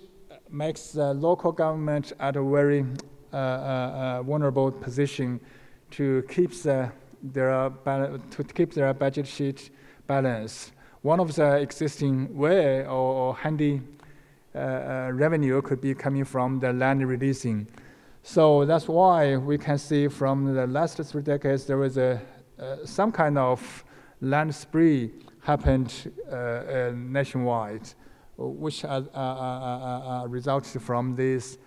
makes the local government at a very vulnerable position to keep their budget sheet balanced. One of the existing way or handy revenue could be coming from the land releasing. So that's why we can see from the last 3 decades there was some kind of land spree happened nationwide, which resulted from this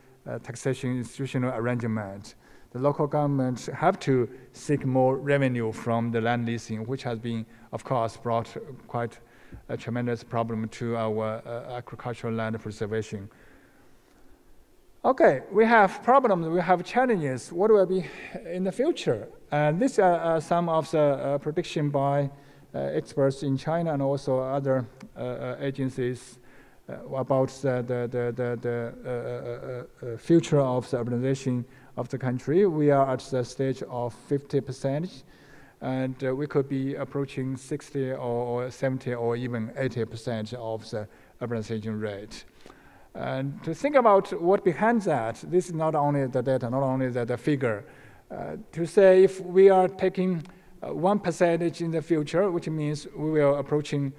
taxation institutional arrangement. The local governments have to seek more revenue from the land leasing, which has been, of course, brought quite a tremendous problem to our agricultural land preservation. Okay, we have problems, we have challenges. What will be in the future? And these are some of the prediction by experts in China and also other agencies about the future of the urbanization of the country. We are at the stage of 50%, and we could be approaching 60 or 70 or even 80% of the urbanization rate. And to think about what behind that, this is not only the data, not only the figure. To say if we are taking 1% in the future, which means we will approaching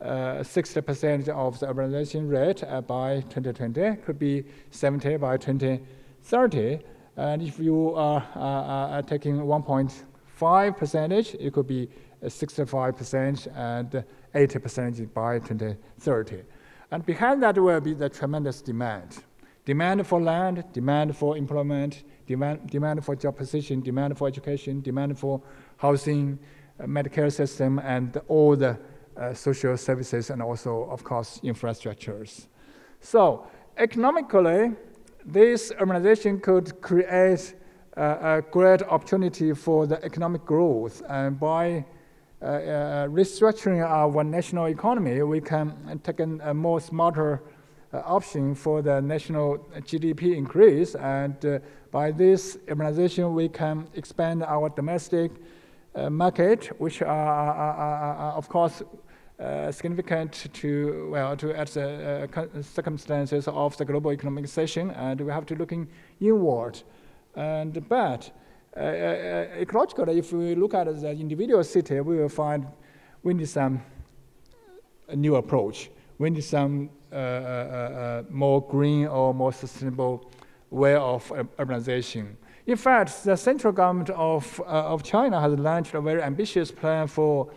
60% of the urbanization rate by 2020, could be 70 by 2030. And if you are taking 1.5%, it could be 65% and 80% by 2030. And behind that will be the tremendous demand. Demand for land, demand for employment, demand for job position, demand for education, demand for housing, Medicare system, and all the social services, and also, of course, infrastructures. So economically, this urbanization could create a great opportunity for the economic growth, and by restructuring our national economy, we can take a more smarter option for the national GDP increase, and by this urbanization, we can expand our domestic market, which are of course significant to at the circumstances of the global economic situation, and we have to looking inward. But ecologically, if we look at the individual city, we will find we need some new approach. We need some more green or more sustainable way of urbanization. In fact, the central government of China has launched a very ambitious plan for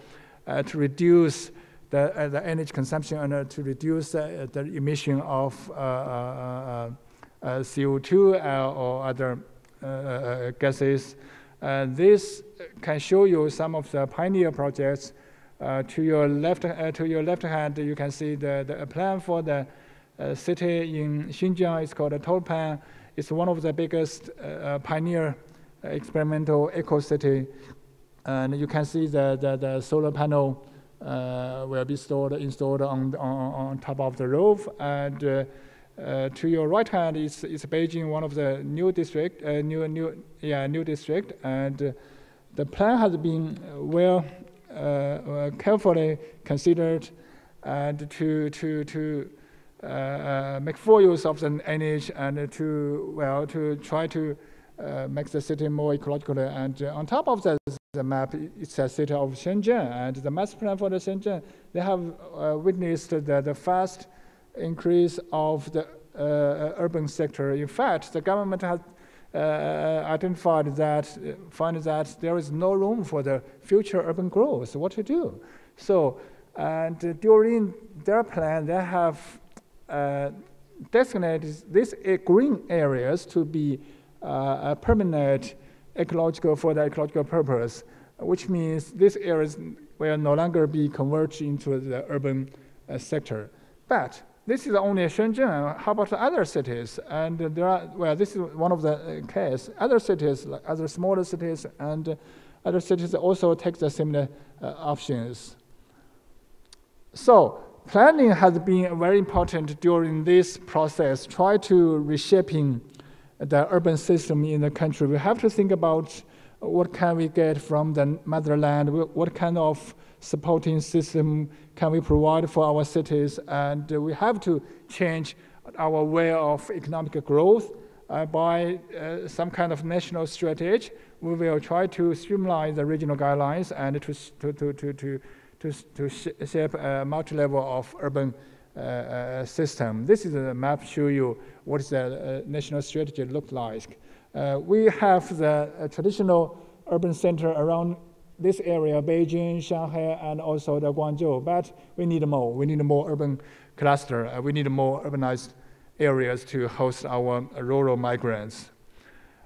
to reduce the energy consumption and to reduce the emission of CO2 or other gases. This can show you some of the pioneer projects. To your left hand, you can see the plan for the city in Xinjiang. It's called a Toll Plan. It's one of the biggest pioneer experimental eco-city. And you can see the solar panel will be installed on top of the roof. And to your right hand is Beijing, one of the new district, new district. And the plan has been carefully considered, and to make full use of the energy, and to try to make the city more ecological. And on top of the map, it's a city of Shenzhen, and the master plan for the Shenzhen, they have witnessed the fast increase of the urban sector. In fact, the government has identified that, find that there is no room for the future urban growth. What to do? So, and during their plan, they have designated these green areas to be a permanent ecological for the ecological purpose, which means these areas will no longer be converged into the urban sector. But this is only Shenzhen. How about the other cities? And there are, this is one of the cases. Other cities, like other smaller cities, and other cities also take the similar options. So planning has been very important during this process. Try to reshaping the urban system in the country. We have to think about what can we get from the motherland, what kind of supporting system can we provide for our cities, and we have to change our way of economic growth by some kind of national strategy. We will try to streamline the regional guidelines and to shape a multi-level of urban system. This is a map show you what the national strategy look like. We have the traditional urban center around this area, Beijing, Shanghai, and also the Guangzhou, but we need more. We need more urban cluster. We need more urbanized areas to host our rural migrants.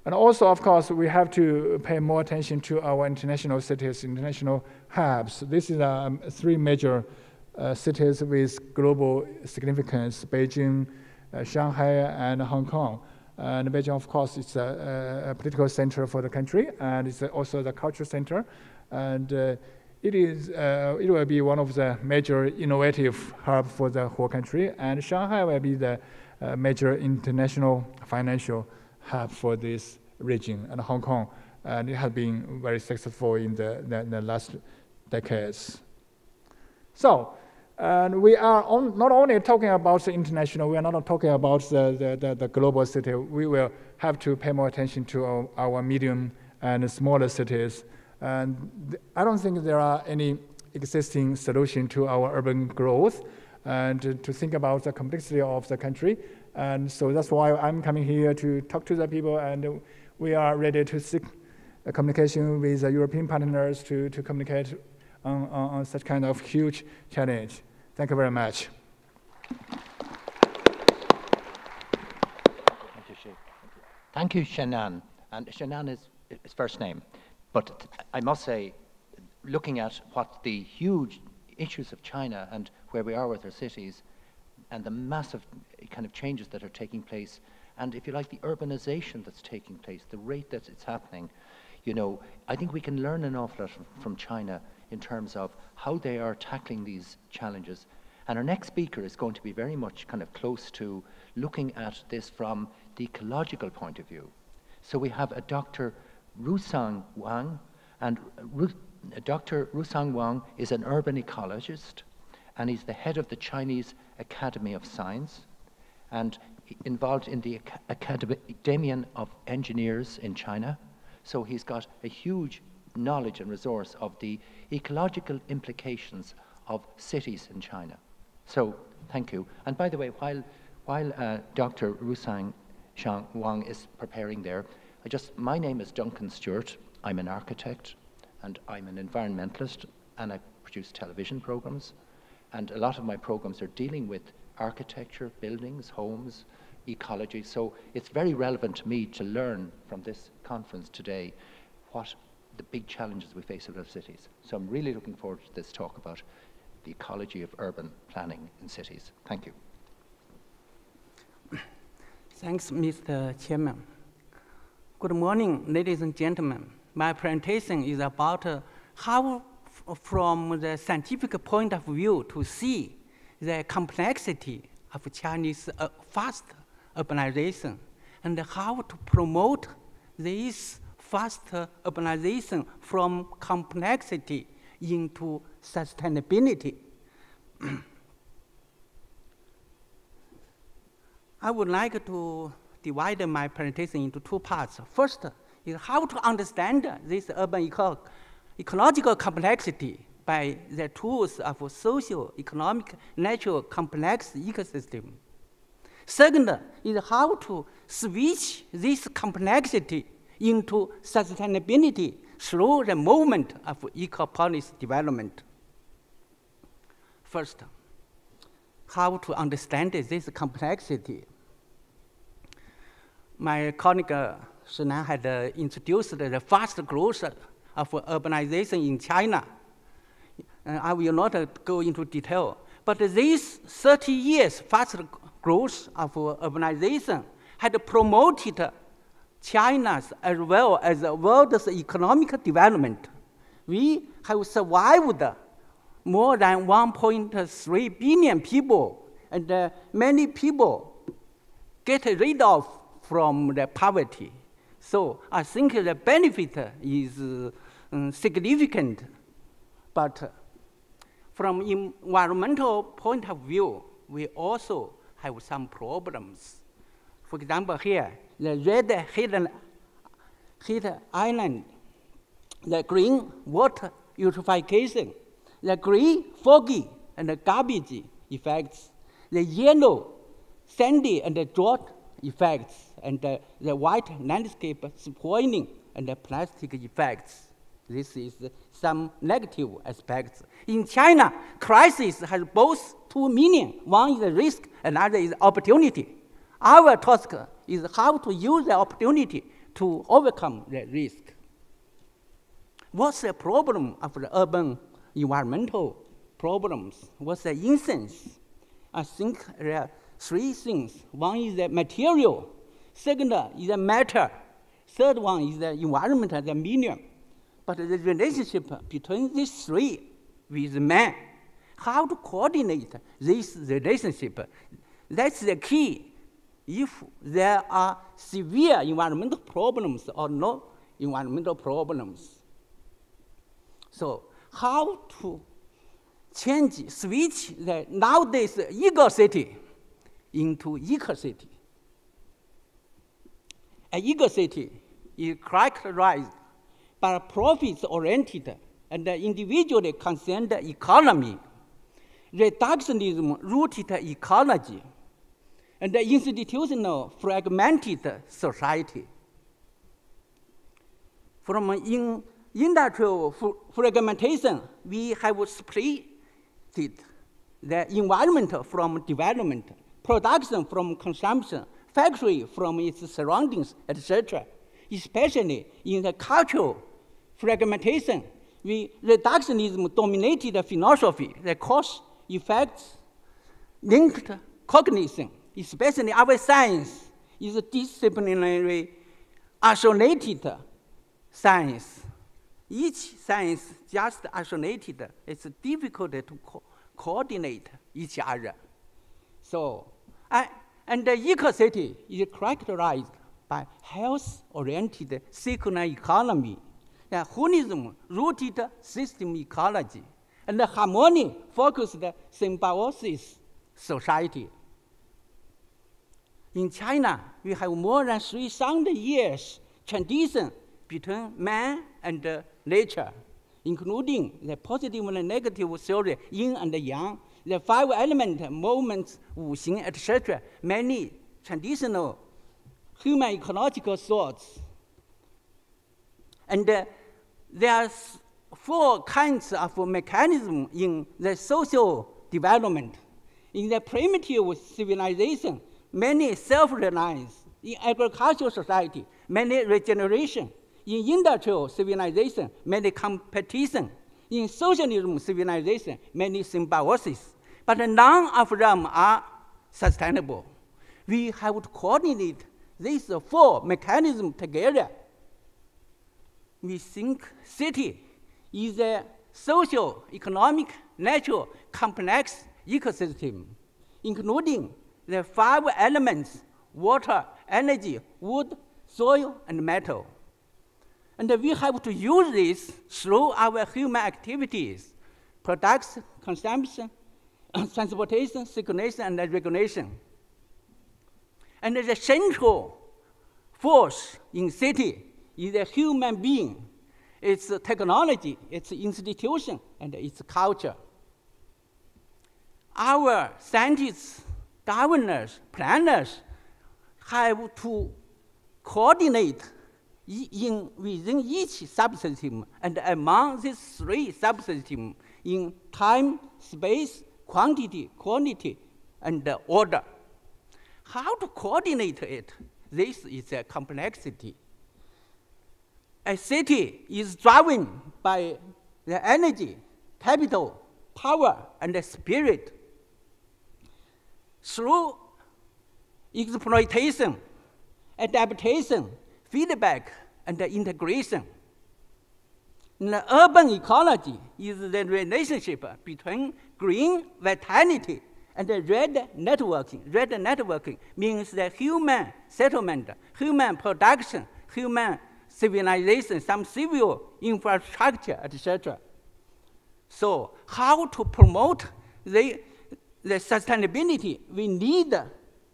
And also, of course, we have to pay more attention to our international cities, international hubs. This is 3 major cities with global significance: Beijing, Shanghai, and Hong Kong. And Beijing, of course, is a political center for the country, and it's also the cultural center. And it will be one of the major innovative hub for the whole country. And Shanghai will be the major international financial hub for this region, and Hong Kong, and it has been very successful in the last decades. So, and we are not only talking about the international, we are not talking about the global city. We will have to pay more attention to our medium and smaller cities. And I don't think there are any existing solution to our urban growth, and to think about the complexity of the country. And so that's why I'm coming here to talk to the people, and we are ready to seek a communication with the European partners to communicate on such kind of huge challenge. Thank you very much. Thank you, Shenan. And Shenan is his first name. But I must say, looking at what the huge issues of China and where we are with our cities, and the massive kind of changes that are taking place, and if you like, the urbanization that's taking place, the rate that it's happening, you know, I think we can learn an awful lot from China in terms of how they are tackling these challenges. And our next speaker is going to be very much kind of close to looking at this from the ecological point of view. So we have a Dr. Rusang Wang, and Dr. Rusang Wang is an urban ecologist, and he's the head of the Chinese Academy of Science, and involved in the Academy of Engineers in China. So he's got a huge knowledge and resource of the ecological implications of cities in China. So thank you. And by the way, while Dr. Rusang Wang is preparing there, my name is Duncan Stewart. I'm an architect, and I'm an environmentalist, and I produce television programs. And a lot of my programs are dealing with architecture, buildings, homes, ecology. So it's very relevant to me to learn from this conference today what the big challenges we face in our cities. So I'm really looking forward to this talk about the ecology of urban planning in cities. Thank you. Thanks, Mr. Chairman. Good morning, ladies and gentlemen. My presentation is about how, from the scientific point of view, to see the complexity of Chinese fast urbanization and how to promote this fast urbanization from complexity into sustainability. I would like to divide my presentation into 2 parts. First is how to understand this urban ecological complexity by the tools of social, economic, natural complex ecosystem. Second is how to switch this complexity into sustainability through the movement of eco-policy development. First, how to understand this complexity. My colleague Shenan had introduced the fast growth of urbanization in China. I will not go into detail, but this 30 years fast growth of urbanization had promoted China's as well as the world's economic development. We have survived more than 1.3 billion people, and many people get rid of from the poverty. So I think the benefit is significant, but from environmental point of view, we also have some problems. For example, here, the red heat island, the green water eutrophication, the green foggy and the garbage effects, the yellow sandy and the drought effects, and the white landscape spoiling and the plastic effects. This is some negative aspects. In China, crisis has both two meanings. One is a risk, another is opportunity. Our task is how to use the opportunity to overcome the risk. What's the problem of the urban environmental problems? What's the instance? I think there are three things. One is the material. Second is the matter. Third one is the environment, the medium. But the relationship between these three with man, how to coordinate this relationship, that's the key. If there are severe environmental problems or no environmental problems. So how to switch the nowadays ego city into eco-city. An ego city is characterized by a profit-oriented and individually concerned economy, reductionism rooted ecology, and institutional fragmented society. From industrial fragmentation, we have split the environment from development, production from consumption, factory from its surroundings, etc. Especially in the cultural fragmentation, reductionism dominated the philosophy, the cause effects linked cognition, especially our science is a disciplinary isolated science. Each science just isolated, it's difficult to coordinate each other. So, and the eco-city is characterized by health-oriented circular economy, holism-rooted system ecology, and the harmony-focused symbiosis society. In China, we have more than 3,000 years tradition between man and nature, including the positive and negative theory, yin and yang, the 5-element movements, 五行, etc., many traditional human ecological thoughts. And there are 4 kinds of mechanisms in the social development. In the primitive civilization, many self-reliance. In agricultural society, many regeneration. In industrial civilization, many competition. In socialism civilization, many symbiosis. But none of them are sustainable. We have to coordinate these 4 mechanisms together. We think city is a social, economic, natural, complex ecosystem, including the 5 elements: water, energy, wood, soil, and metal. And we have to use this through our human activities: production, consumption, transportation, circulation, and regulation. And the central force in city is the human being, its technology, its institution, and its culture. Our scientists, governors, planners have to coordinate within each subsystem and among these 3 subsystems in time, space, quantity, quality, and order. How to coordinate it? This is a complexity. A city is driven by the energy, capital, power, and the spirit. Through exploitation, adaptation, feedback, and integration. The urban ecology is the relationship between green vitality and the red networking. Red networking means the human settlement, human production, human civilization, some civil infrastructure, etc. So how to promote the sustainability? We need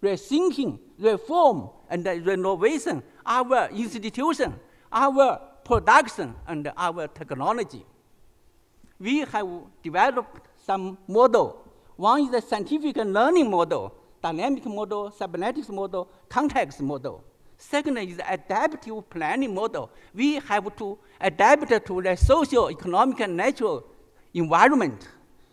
rethinking, reform, and renovation our institution, our production, and our technology. We have developed some model. One is the scientific learning model, dynamic model, cybernetics model, context model. Second is the adaptive planning model. We have to adapt to the social, economic, and natural environment.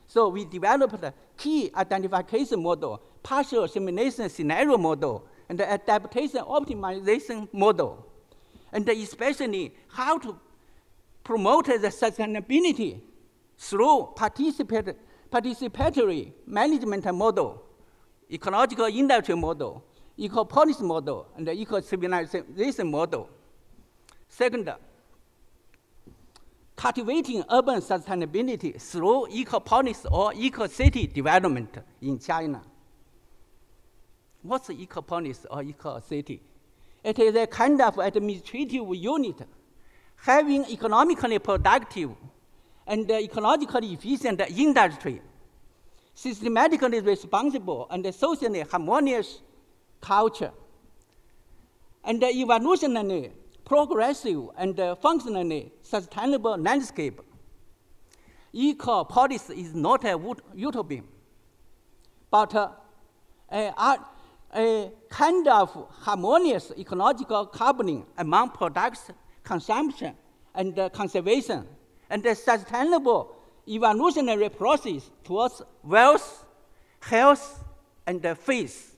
So we developed the key identification model, partial simulation scenario model, and the adaptation optimization model. And especially how to promote the sustainability through participatory management model, ecological industry model, eco-policy model, and the eco-civilization model. Second, cultivating urban sustainability through eco-policy or eco-city development in China. What's eco-policy or eco-city? It is a kind of administrative unit having economically productive and ecologically efficient industry, systematically responsible and socially harmonious culture, and evolutionarily progressive and functionally sustainable landscape. Eco-policy is not a utopia, but a kind of harmonious ecological coupling among production, consumption, and conservation, and a sustainable evolutionary process towards wealth, health, and faith.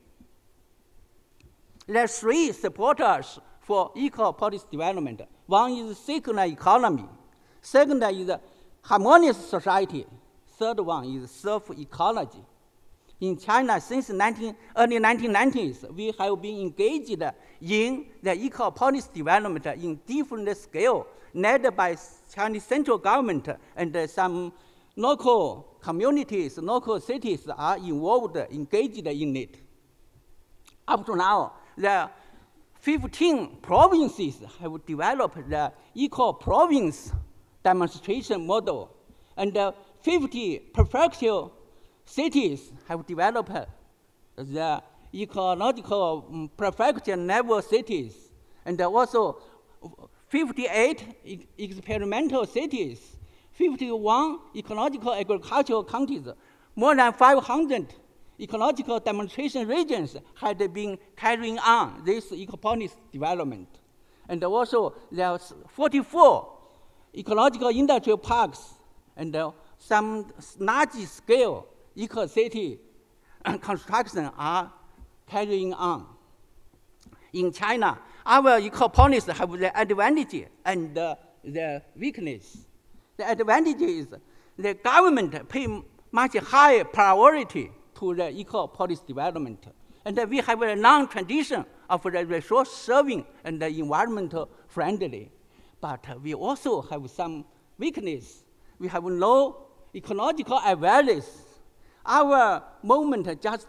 There are three supporters for eco-policy development. One is circular economy. Second is harmonious society. Third one is self-ecology. In China, since early 1990s, we have been engaged in the eco-policy development in different scale, led by Chinese central government, and some local communities, local cities are involved, engaged in it. Up to now, the 15 provinces have developed the eco-province demonstration model, and 50 prefectural cities have developed the ecological prefecture level cities, and also 58 experimental cities, 51 ecological agricultural counties, more than 500 ecological demonstration regions had been carrying on this eco-policy development. And also there are 44 ecological industrial parks and some large-scale eco-city construction are carrying on. In China, our eco-policy have the advantage and the weakness. The advantage is the government pay much higher priority to the eco-policy development. And we have a long tradition of the resource serving and the environmental friendly. But we also have some weakness. We have low ecological awareness. Our movement just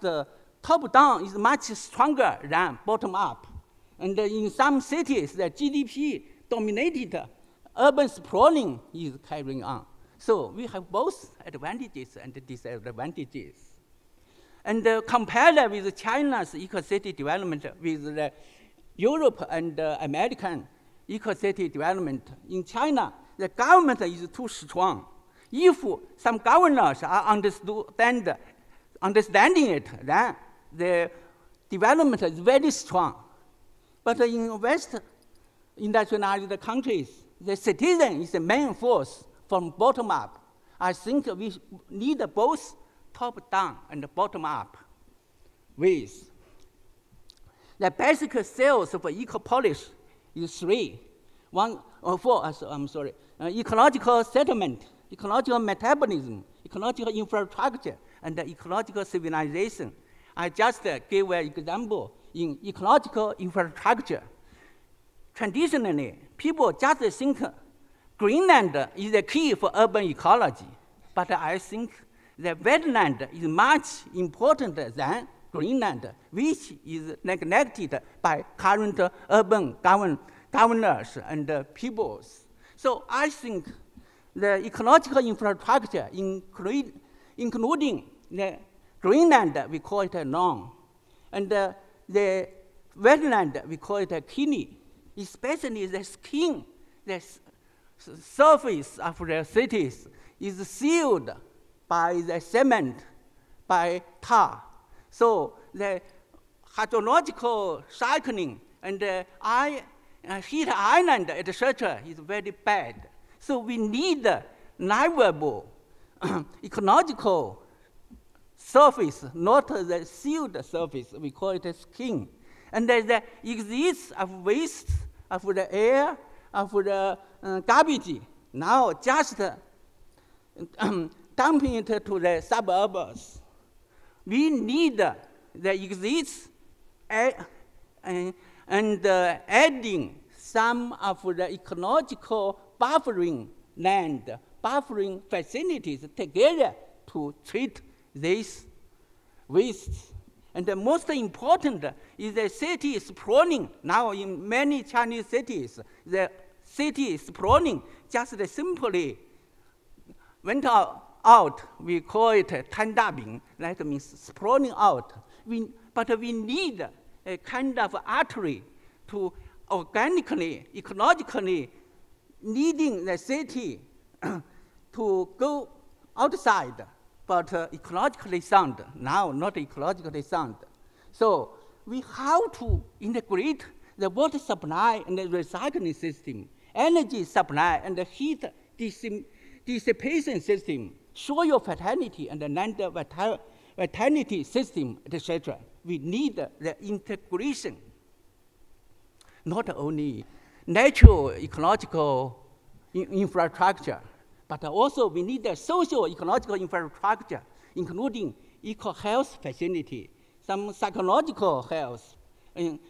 top-down is much stronger than bottom-up. And in some cities, the GDP-dominated urban sprawling is carrying on. So we have both advantages and disadvantages. And compare that with China's eco-city development with the Europe and American eco-city development. In China, the government is too strong. If some governors are understanding it, then the development is very strong. But in West industrialized countries, the citizen is the main force from bottom up. I think we need both top-down and bottom-up ways. The basic cells of eco-policy is ecological settlement, ecological metabolism, ecological infrastructure, and ecological civilization. I just gave an example in ecological infrastructure. Traditionally, people just think Greenland is the key for urban ecology, but I think the wetland is much important than Greenland, which is neglected by current urban governors and peoples. So I think the ecological infrastructure, including the Greenland, we call it a lawn, and the wetland, we call it a kidney, especially the skin, the surface of the cities is sealed by the cement, by tar. So the hydrological cycling and heat island, etc., is very bad. So we need liveable, ecological surface, not the sealed surface. We call it a skin. And there exists of waste of the air, of the garbage. Now just dumping it to the suburbs. We need the exists and adding some of the ecological buffering land, buffering facilities together to treat this waste. And the most important is the city sprawling. Now in many Chinese cities, the city sprawling just simply went out. We call it tandabing, that means sprawling out. But we need a kind of artery to organically, ecologically leading the city to go outside, but ecologically sound. Now, not ecologically sound. So we have to integrate the water supply and the recycling system, energy supply and the heat dissipation system, soil fertility and the land vitality system, etc. We need the integration, not only natural ecological infrastructure, but also we need the social ecological infrastructure, including eco-health facility, some psychological health,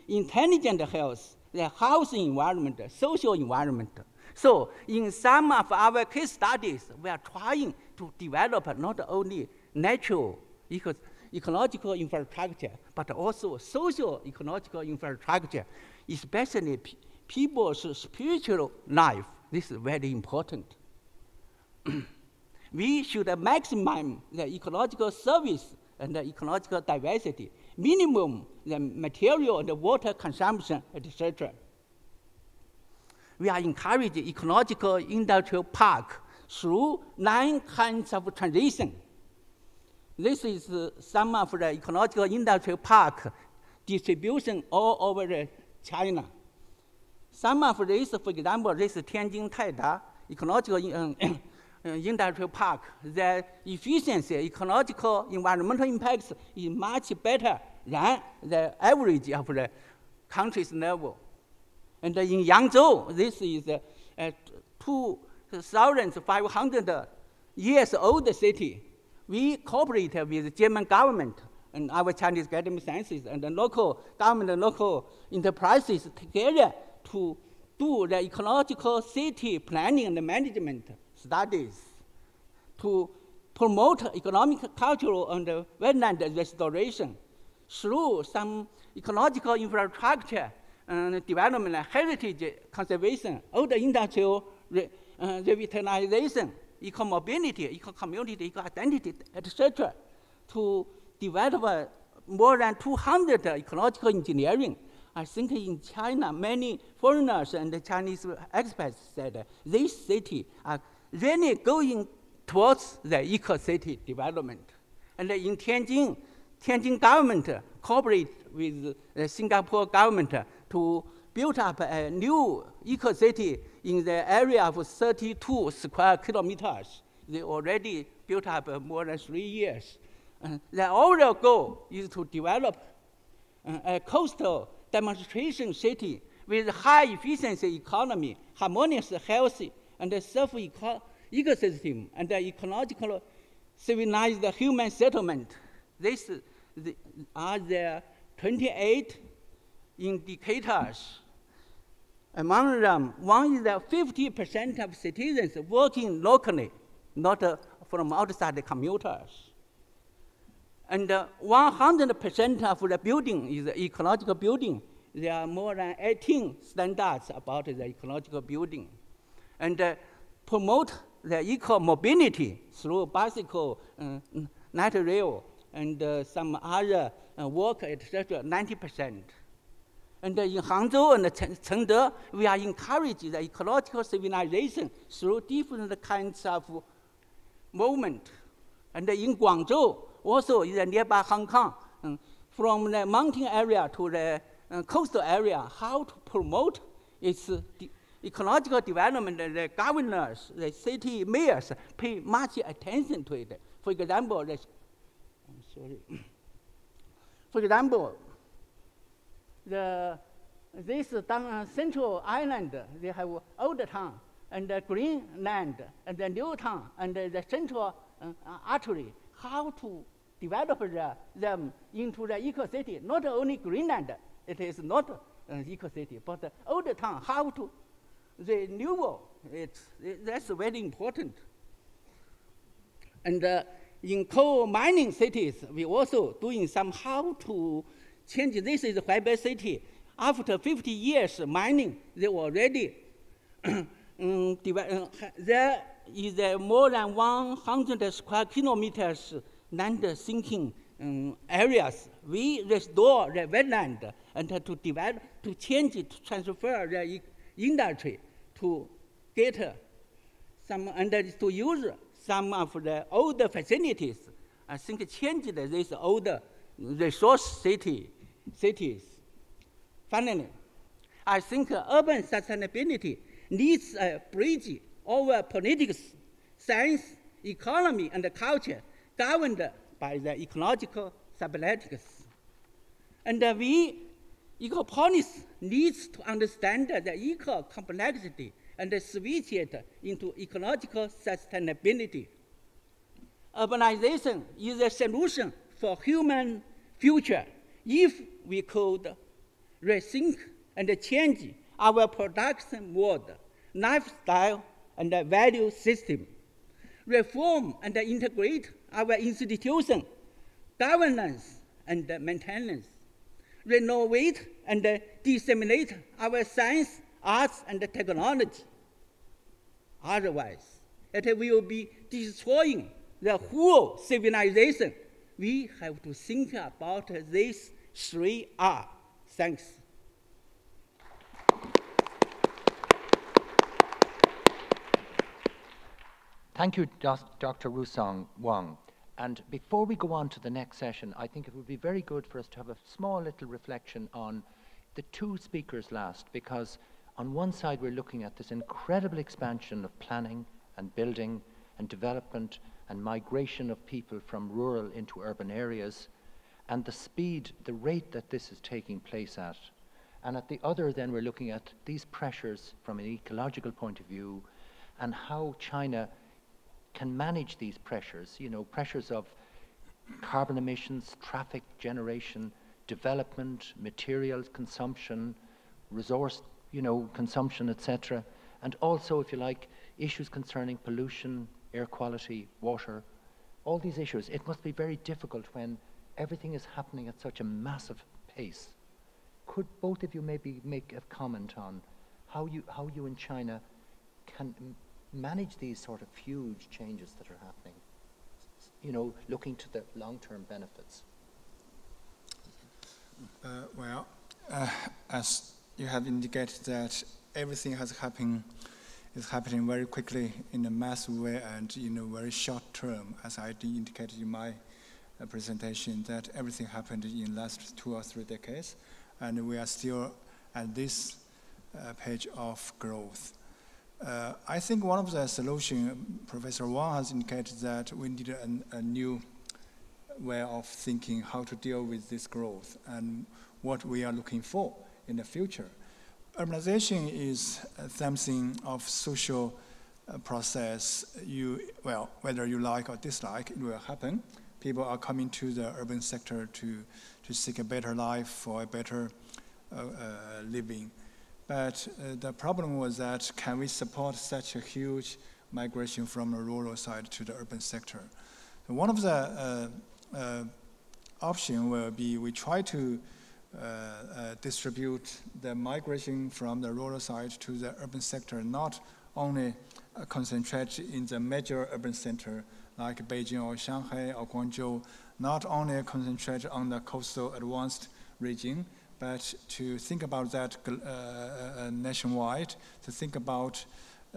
intelligent health, the housing environment, social environment. So in some of our case studies, we are trying to develop not only natural ecological infrastructure, but also social ecological infrastructure, especially people's spiritual life. This is very important. We should maximize the ecological service and the ecological diversity, minimum the material and the water consumption, etc. We are encouraging ecological industrial park through 9 kinds of transition. This is some of the ecological industrial park distribution all over China. Some of these, for example, this Tianjin Taida ecological industrial park, the efficiency, ecological environmental impacts is much better than the average of the country's level. And in Yangzhou, this is a 2,500 years old city. We cooperate with the German government and our Chinese academic sciences and the local government and local enterprises together to do the ecological city planning and management studies to promote economic, cultural, and wetland restoration through some ecological infrastructure and development, heritage conservation, old industrial revitalization, eco-mobility, eco-community, eco-identity, etc., to develop more than 200 ecological engineering. I think in China, many foreigners and the Chinese experts said this city are really going towards the eco-city development. And in Tianjin government cooperate with the Singapore government to build up a new eco-city in the area of 32 square kilometers. They already built up more than 3 years. The overall goal is to develop a coastal demonstration city with high efficiency economy, harmonious, healthy, and a self-ecosystem, and the ecological civilized human settlement. These are the 28 indicators Among them, one is that 50% of citizens working locally, not from outside commuters. And 100% of the building is ecological building. There are more than 18 standards about the ecological building. And promote the eco-mobility through bicycle, light rail, and some other work, etc., 90%. And in Hangzhou and Chengde, we are encouraging the ecological civilization through different kinds of movement. And in Guangzhou, also in the nearby Hong Kong, from the mountain area to the coastal area, how to promote its ecological development. The governors, the city mayors pay much attention to it. For example, this central island, they have old town and the green land and the new town and the central artery. How to develop them into the eco-city? Not only Greenland, it is not an eco-city, but the old town, how to renewal it. That's very important. And in coal mining cities, we also doing some how to change. This is Huaibei city. After 50 years mining, they already there is more than 100 square kilometers land sinking areas. We restore the wetland and to develop, to change it, to transfer the industry to get some, and to use some of the older facilities. I think change these older resource cities. Finally, I think urban sustainability needs a bridge over politics, science, economy, and culture, governed by the ecological cybernetics. And we, eco-policy, needs to understand the eco-complexity and switch it into ecological sustainability. Urbanization is a solution for human future if we could rethink and change our production mode, lifestyle, and value system, reform and integrate our institution, governance and maintenance, renovate and disseminate our science, arts, and technology. Otherwise, it will be destroying the whole civilization. We have to think about these 3 R's. Thanks. Thank you, Dr. Rusong Wang. And before we go on to the next session, I think it would be very good for us to have a small little reflection on the 2 speakers last, because on one side we're looking at this incredible expansion of planning and building and development and migration of people from rural into urban areas, and the speed, the rate that this is taking place at. And at the other, then, we're looking at these pressures from an ecological point of view and how China can manage these pressures, you know, pressures of carbon emissions, traffic generation, development, materials consumption, resource, you know, consumption, etc. And also, if you like, issues concerning pollution, air quality, water, all these issues. It must be very difficult when everything is happening at such a massive pace. Could both of you maybe make a comment on how you in China can manage these sort of huge changes that are happening, you know, looking to the long-term benefits? As you have indicated that everything is happening very quickly in a massive way and in a very short term, as I indicated in my presentation, that everything happened in the last 2 or 3 decades, and we are still at this page of growth. I think one of the solutions, Professor Wang has indicated that we need a new way of thinking how to deal with this growth and what we are looking for in the future. Urbanization is something of social process. Whether you like or dislike, it will happen. People are coming to the urban sector to seek a better life for a better living. But the problem was that can we support such a huge migration from the rural side to the urban sector? So one of the options will be we try to distribute the migration from the rural side to the urban sector, not only concentrate in the major urban center like Beijing or Shanghai or Guangzhou, not only concentrate on the coastal advanced region, but to think about that nationwide, to think about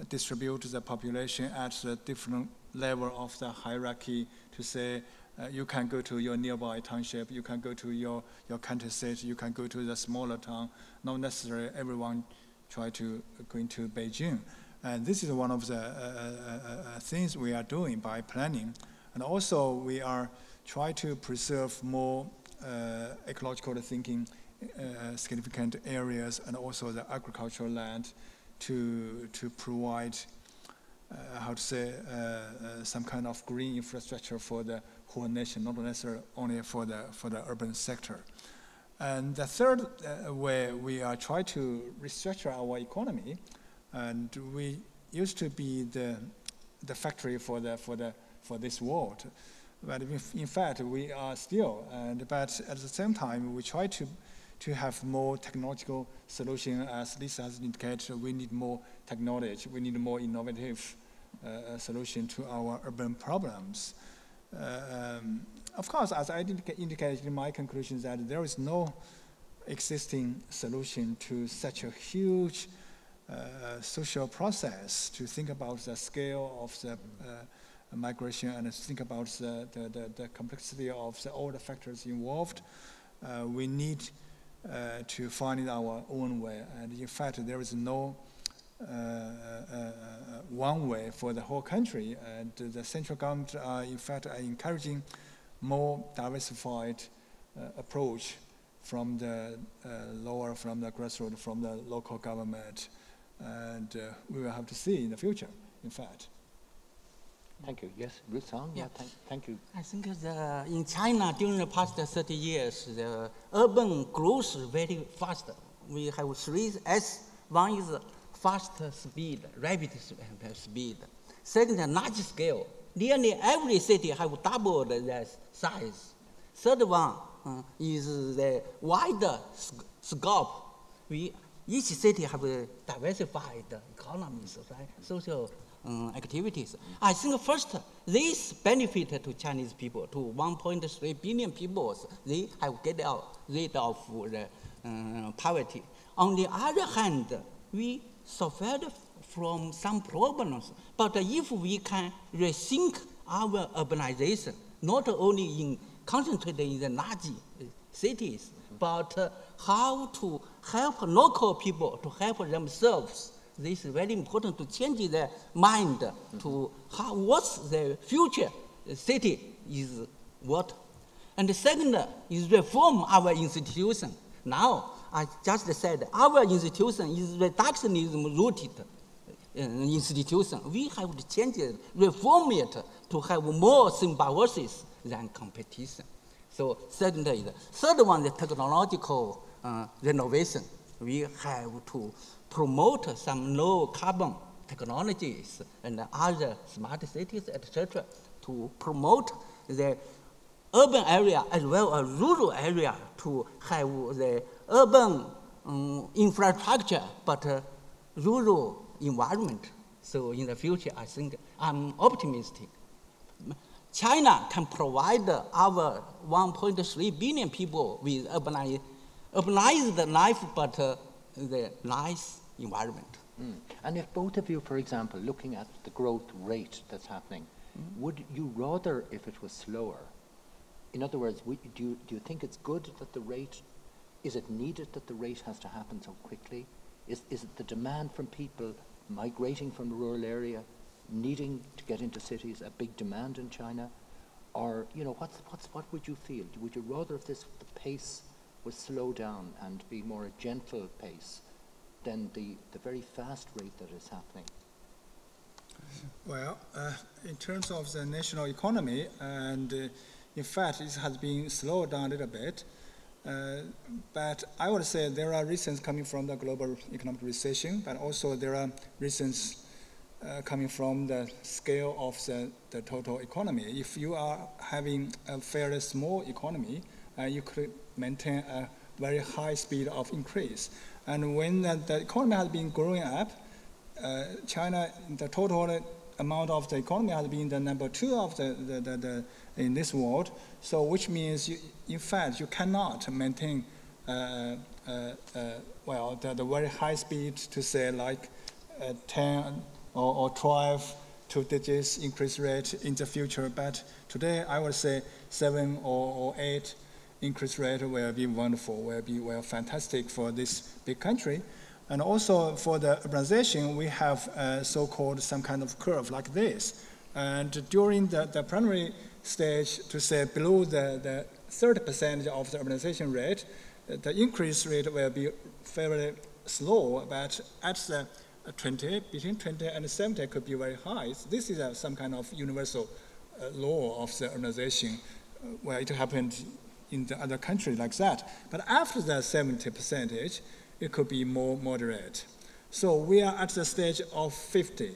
distribute the population at the different level of the hierarchy, to say you can go to your nearby township, you can go to your county seat, you can go to the smaller town, not necessarily everyone try to go into Beijing. And this is one of the things we are doing by planning. And also we are trying to preserve more ecological thinking significant areas and also the agricultural land to provide, how to say, some kind of green infrastructure for the whole nation, not necessarily only for the urban sector. And the third way we are trying to restructure our economy, and we used to be the factory for this world, but in fact we are still. But at the same time, we try to have more technological solution. As Lisa has indicated, we need more technology. We need more innovative solution to our urban problems. Of course, as I indicated in my conclusions, that there is no existing solution to such a huge social process, to think about the scale of the migration and think about the complexity of all the factors involved. We need to find our own way. And in fact, there is no one way for the whole country. And the central government are, in fact, are encouraging more diversified approach from the lower, from the grassroots, from the local government. And we will have to see in the future, in fact. Thank you. Yes, Ruth Song. Yeah, thank you. I think in China, during the past 30 years, the urban growth is very fast. We have 3 S. One is fast speed, rapid speed. Second, large scale. Nearly every city have doubled their size. Third one is the wider scope. Each city have a diversified economies, right? Social activities. I think first, this benefit to Chinese people, to 1.3 billion people, they have get rid of the poverty. On the other hand, we suffered from some problems, but if we can rethink our urbanization, not only concentrated in the large cities, but how to help local people to help themselves. This is very important to change their mind to what's the future city is what. And the second is reform our institution. Now, I just said our institution is reductionism rooted institution. We have to change it, reform it to have more symbiosis than competition. So third one, the technological renovation. We have to promote some low carbon technologies and other smart cities, etc., to promote the urban area as well as rural area to have the urban infrastructure, but rural environment. So in the future, I think I'm optimistic. China can provide our 1.3 billion people with urbanized life, but the nice environment. And if both of you, for example, looking at the growth rate that's happening, would you rather if it was slower? In other words, do you think it's good that the rate, is it needed that the rate has to happen so quickly? Is it the demand from people migrating from the rural area, needing to get into cities, a big demand in China? Or, you know, what would you feel? Would you rather if the pace was slow down and be more a gentle pace than the very fast rate that is happening? Well, in terms of the national economy, and in fact, it has been slowed down a little bit. But I would say there are reasons coming from the global economic recession, but also there are reasons coming from the scale of the total economy. If you are having a fairly small economy, you could maintain a very high speed of increase. And when the economy has been growing up, China, the total amount of the economy has been the number 2 of in this world. So which means, in fact, you cannot maintain well, the very high speed to say like 10 or 12 2 digits increase rate in the future. But today, I would say 7 or 8 increase rate will be wonderful, will be fantastic for this big country. And also for the urbanization, we have so-called some kind of curve like this. And during the primary stage, to say below the 30% of the urbanization rate, the increase rate will be fairly slow, but at the between 20 and 70 could be very high. So this is some kind of universal law of the urbanization, where it happened in the other countries like that. But after the 70%, it could be more moderate. So we are at the stage of 50.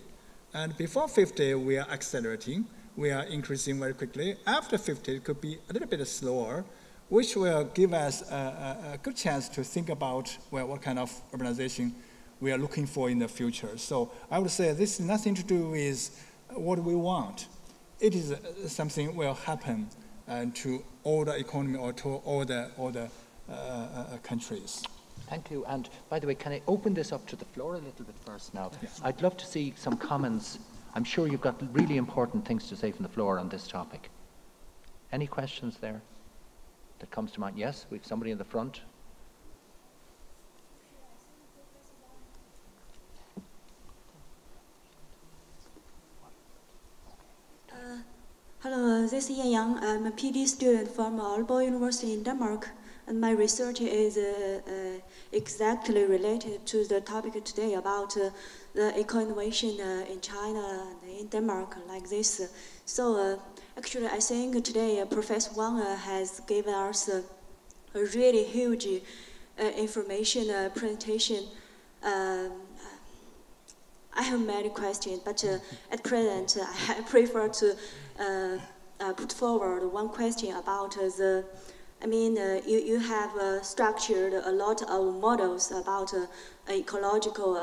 And before 50, we are accelerating. We are increasing very quickly. After 50, it could be a little bit slower, which will give us a good chance to think about, well, what kind of urbanization we are looking for in the future. So I would say this is nothing to do with what we want. It is something will happen to all the economy or to all the countries. Thank you. And by the way, can I open this up to the floor a little bit first now? Yes. I'd love to see some comments. I'm sure you've got really important things to say from the floor on this topic. Any questions there that comes to mind? Yes, we have somebody in the front. Hello, this is Yan Yang. I'm a PhD student from Aalborg University in Denmark, and my research is exactly related to the topic today about the eco-innovation in China and in Denmark, like this. So actually, I think today Professor Wang has given us a really huge information presentation. I have many questions, but at present, I prefer to put forward one question about you have structured a lot of models about ecological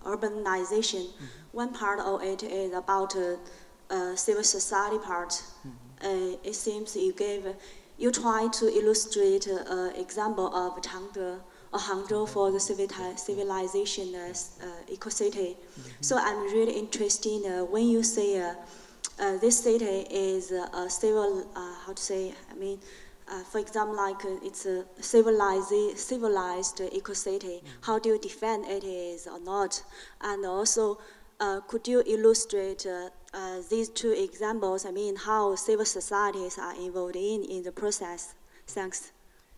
urbanization. One part of it is about civil society part. It seems you try to illustrate an example of Changde or Hangzhou for the civilization eco-city. So I'm really interested when you say this city is a civil, for example, like it's a civilized eco-city. How do you define it is or not? And also, could you illustrate these two examples? I mean, how civil societies are involved in the process? Thanks.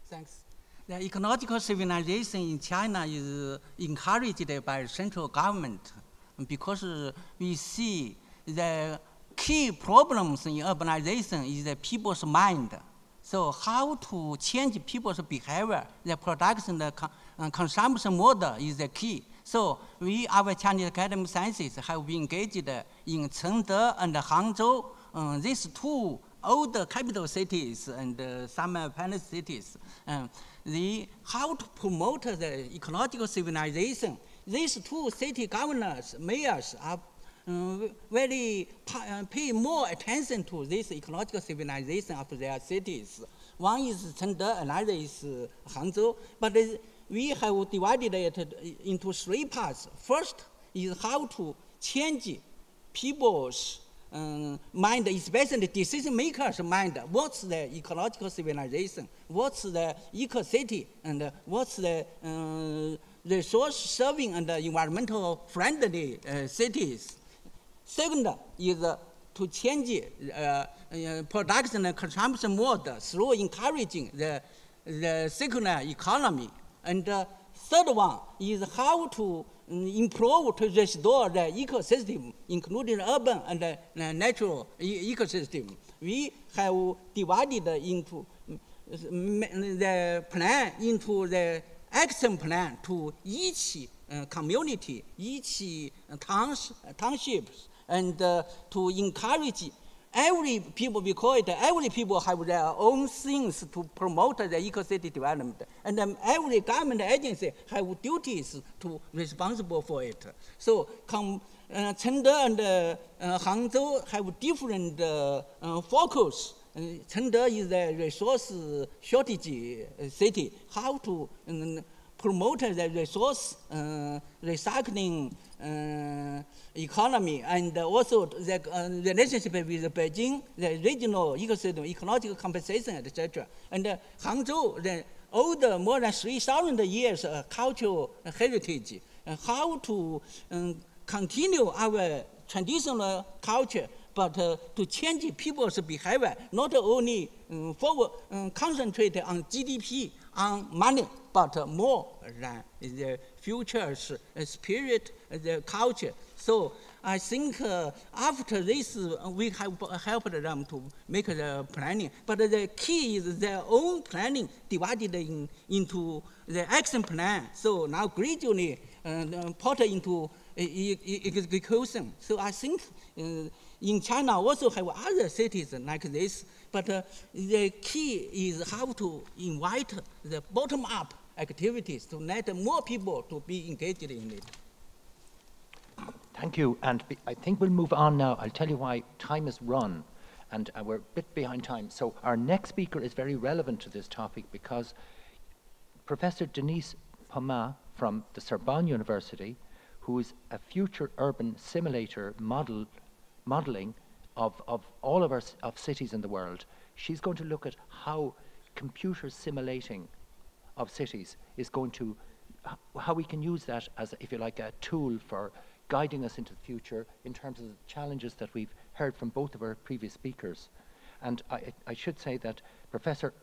Thanks. The ecological civilization in China is encouraged by central government because we see the key problems in urbanization is the people's mind. So how to change people's behavior, the production, the consumption model is the key. So our Chinese Academy of Sciences have been engaged in Chengde and Hangzhou, these two old capital cities and some palace cities. How to promote the ecological civilization. These two city governors, mayors are pay more attention to this ecological civilization of their cities. One is Chengde, another is Hangzhou. But we have divided it into 3 parts. First is how to change people's mind, especially decision makers' mind. What's the ecological civilization? What's the eco-city? And what's the resource-serving and environmental friendly cities? Second is to change production and consumption mode through encouraging the circular economy. And third one is how to improve to restore the ecosystem, including urban and the natural ecosystem. We have divided into the plan into the action plan to each community, each townships, and to encourage every people, we call it, every people have their own things to promote the eco-city development. And every government agency have duties to responsible for it. So Chengde and Hangzhou have different focus. Chengde is a resource shortage city. How to promote the resource recycling economy, and also the relationship with Beijing, the regional ecosystem, ecological compensation, etc. And Hangzhou, the older, more than 3,000 years cultural heritage, how to continue our traditional culture, but to change people's behavior, not only concentrate on GDP, on money, but more than the future's spirit, the culture. So I think after this, we have helped them to make the planning. But the key is their own planning divided into the action plan. So now gradually put into execution. So I think in China also have other cities like this. But the key is how to invite the bottom-up activities to let more people to be engaged in it. Thank you, and I think we'll move on now. I'll tell you why time is run, and we're a bit behind time. So our next speaker is very relevant to this topic because Professor Denise Pomat from the Sorbonne University, who is a future urban simulator modeling of all of our cities in the world. She's going to look at how computer simulating of cities is going to, how we can use that as, if you like, a tool for guiding us into the future in terms of the challenges that we've heard from both of our previous speakers. And I should say that Professor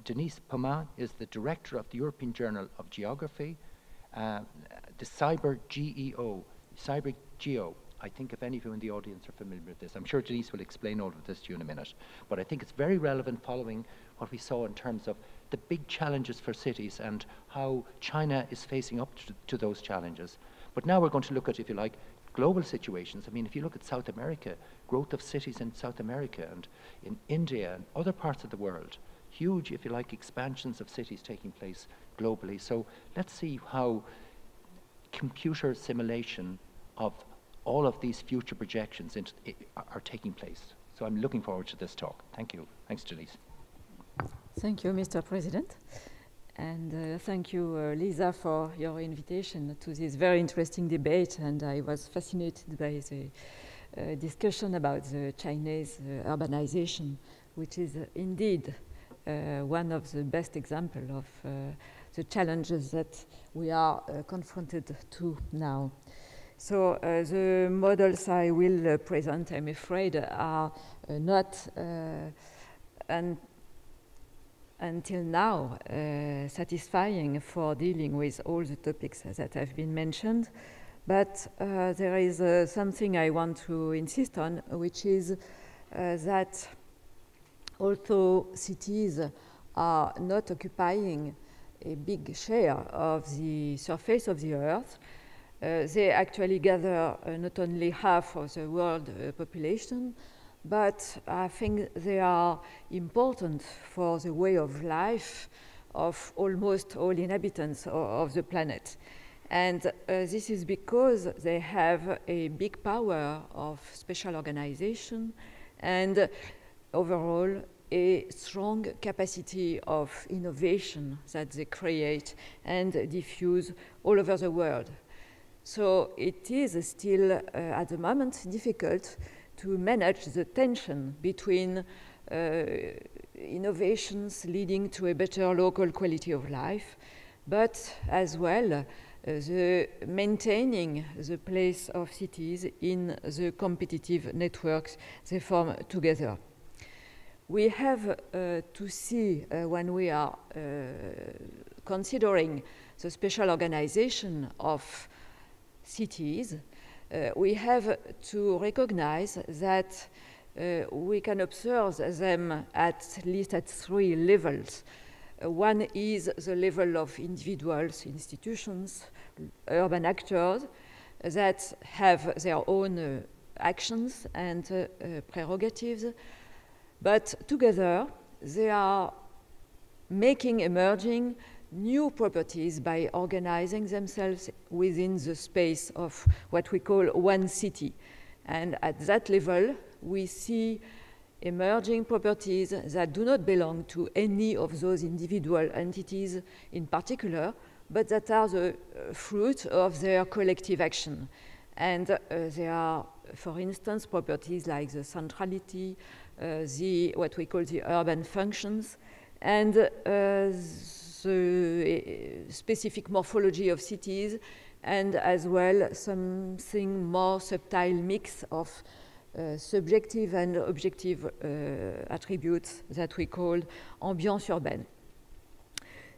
Denise Pomat is the director of the European Journal of Geography, the Cyber Geo. I think if any of you in the audience are familiar with this, I'm sure Denise will explain all of this to you in a minute. But I think it's very relevant following what we saw in terms of the big challenges for cities and how China is facing up to those challenges. But now we're going to look at, if you like, global situations. I mean, if you look at South America, growth of cities in South America and in India and other parts of the world, huge, if you like, expansions of cities taking place globally. So let's see how computer simulation of all of these future projections are taking place. So I'm looking forward to this talk. Thank you. Thanks, Denise. Thank you, Mr. President. And thank you, Lisa, for your invitation to this very interesting debate. And I was fascinated by the discussion about the Chinese urbanization, which is indeed one of the best examples of the challenges that we are confronted to now. So the models I will present, I'm afraid, are not until now satisfying for dealing with all the topics that have been mentioned. But there is something I want to insist on, which is that although cities are not occupying a big share of the surface of the earth, they actually gather not only half of the world population, but I think they are important for the way of life of almost all inhabitants of the planet. And this is because they have a big power of special organization and overall a strong capacity of innovation that they create and diffuse all over the world. So it is still, at the moment, difficult to manage the tension between innovations leading to a better local quality of life, but as well the maintaining the place of cities in the competitive networks they form together. We have to see when we are considering the special organization of cities, we have to recognize that we can observe them at least at 3 levels. One is the level of individuals, institutions, urban actors that have their own actions and prerogatives, but together they are emerging new properties by organizing themselves within the space of what we call one city. And at that level, we see emerging properties that do not belong to any of those individual entities in particular, but that are the fruit of their collective action. And there are, for instance, properties like the centrality, what we call the urban functions, and the specific morphology of cities, and as well something more subtle mix of subjective and objective attributes that we call ambiance urbaine.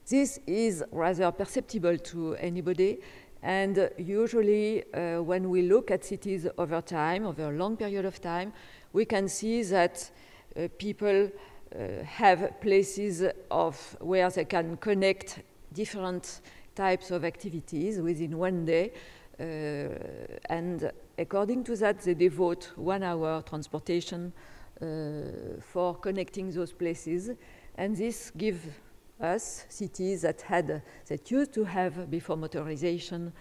This is rather perceptible to anybody, and usually when we look at cities over time, over a long period of time, we can see that people have places where they can connect different types of activities within one day, and according to that, they devote 1 hour transportation for connecting those places, and this gives us cities that used to have before motorization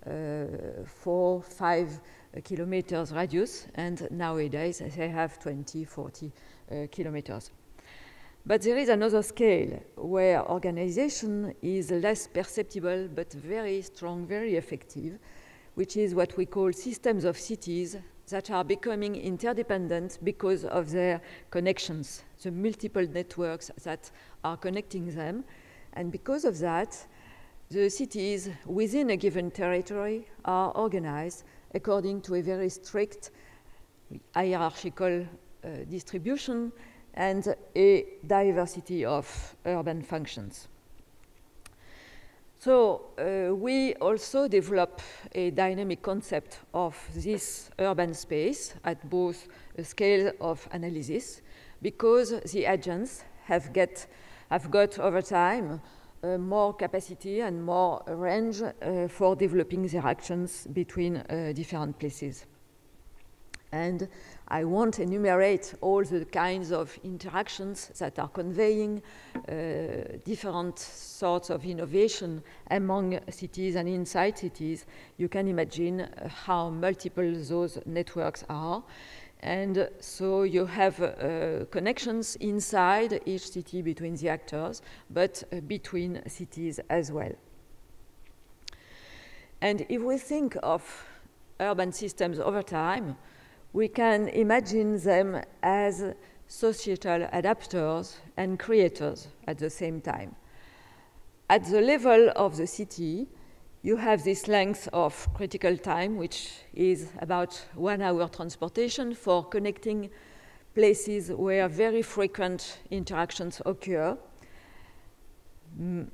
4-5 kilometers radius, and nowadays they have 20-40 kilometers. But there is another scale where organization is less perceptible but very strong, very effective, which is what we call systems of cities that are becoming interdependent because of their connections, the multiple networks that are connecting them. And because of that, the cities within a given territory are organized according to a very strict hierarchical distribution and a diversity of urban functions. So we also develop a dynamic concept of this urban space at both a scale of analysis, because the agents have got over time more capacity and more range for developing their actions between different places. And I won't enumerate all the kinds of interactions that are conveying different sorts of innovation among cities and inside cities. You can imagine how multiple those networks are. And so you have connections inside each city between the actors, but between cities as well. And if we think of urban systems over time, we can imagine them as societal adapters and creators at the same time. At the level of the city, you have this length of critical time, which is about 1 hour transportation for connecting places where very frequent interactions occur, an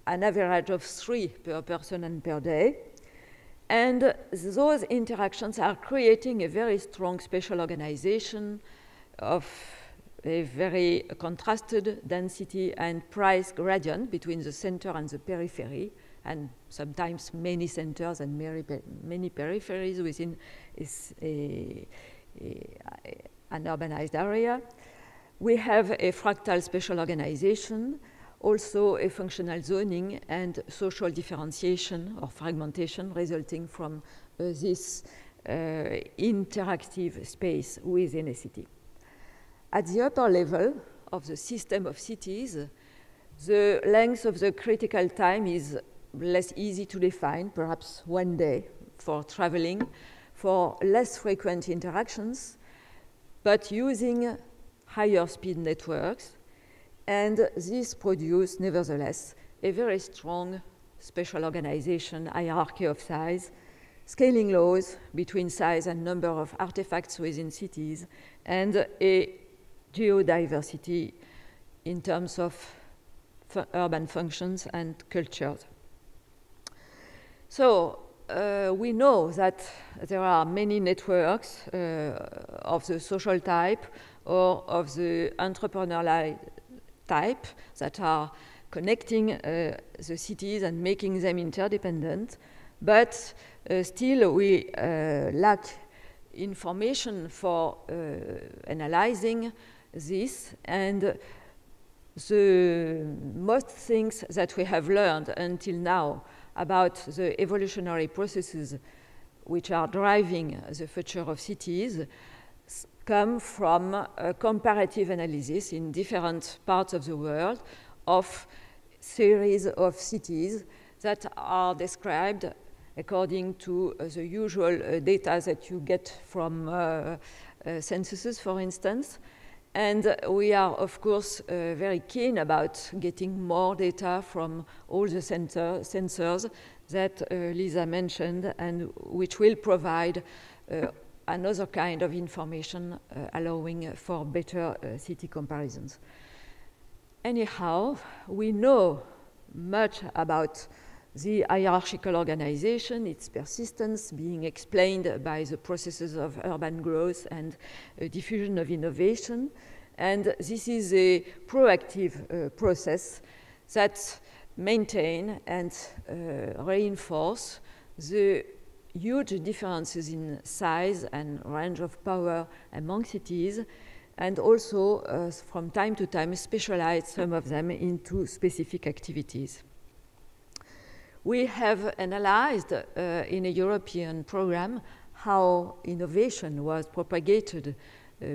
average of 3 per person and per day. And those interactions are creating a very strong spatial organization of a very contrasted density and price gradient between the center and the periphery, and sometimes many centers and many peripheries within an urbanized area. We have a fractal spatial organization, also a functional zoning and social differentiation or fragmentation resulting from this interactive space within a city. At the upper level of the system of cities, the length of the critical time is less easy to define, perhaps 1 day for traveling, for less frequent interactions, but using higher speed networks. And this produces, nevertheless, a very strong spatial organization, hierarchy of size, scaling laws between size and number of artifacts within cities, and a geodiversity in terms of urban functions and cultures. So we know that there are many networks of the social type or of the entrepreneurial type that are connecting the cities and making them interdependent, but still we lack information for analyzing this, and the most things that we have learned until now about the evolutionary processes which are driving the future of cities come from a comparative analysis in different parts of the world of series of cities that are described according to the usual data that you get from censuses, for instance. And we are, of course, very keen about getting more data from all the sensors that Lisa mentioned, and which will provide another kind of information allowing for better city comparisons. Anyhow, we know much about the hierarchical organization, its persistence being explained by the processes of urban growth and diffusion of innovation. And this is a proactive process that maintain and reinforce the huge differences in size and range of power among cities, and also from time to time specialize some of them into specific activities. We have analyzed in a European program how innovation was propagated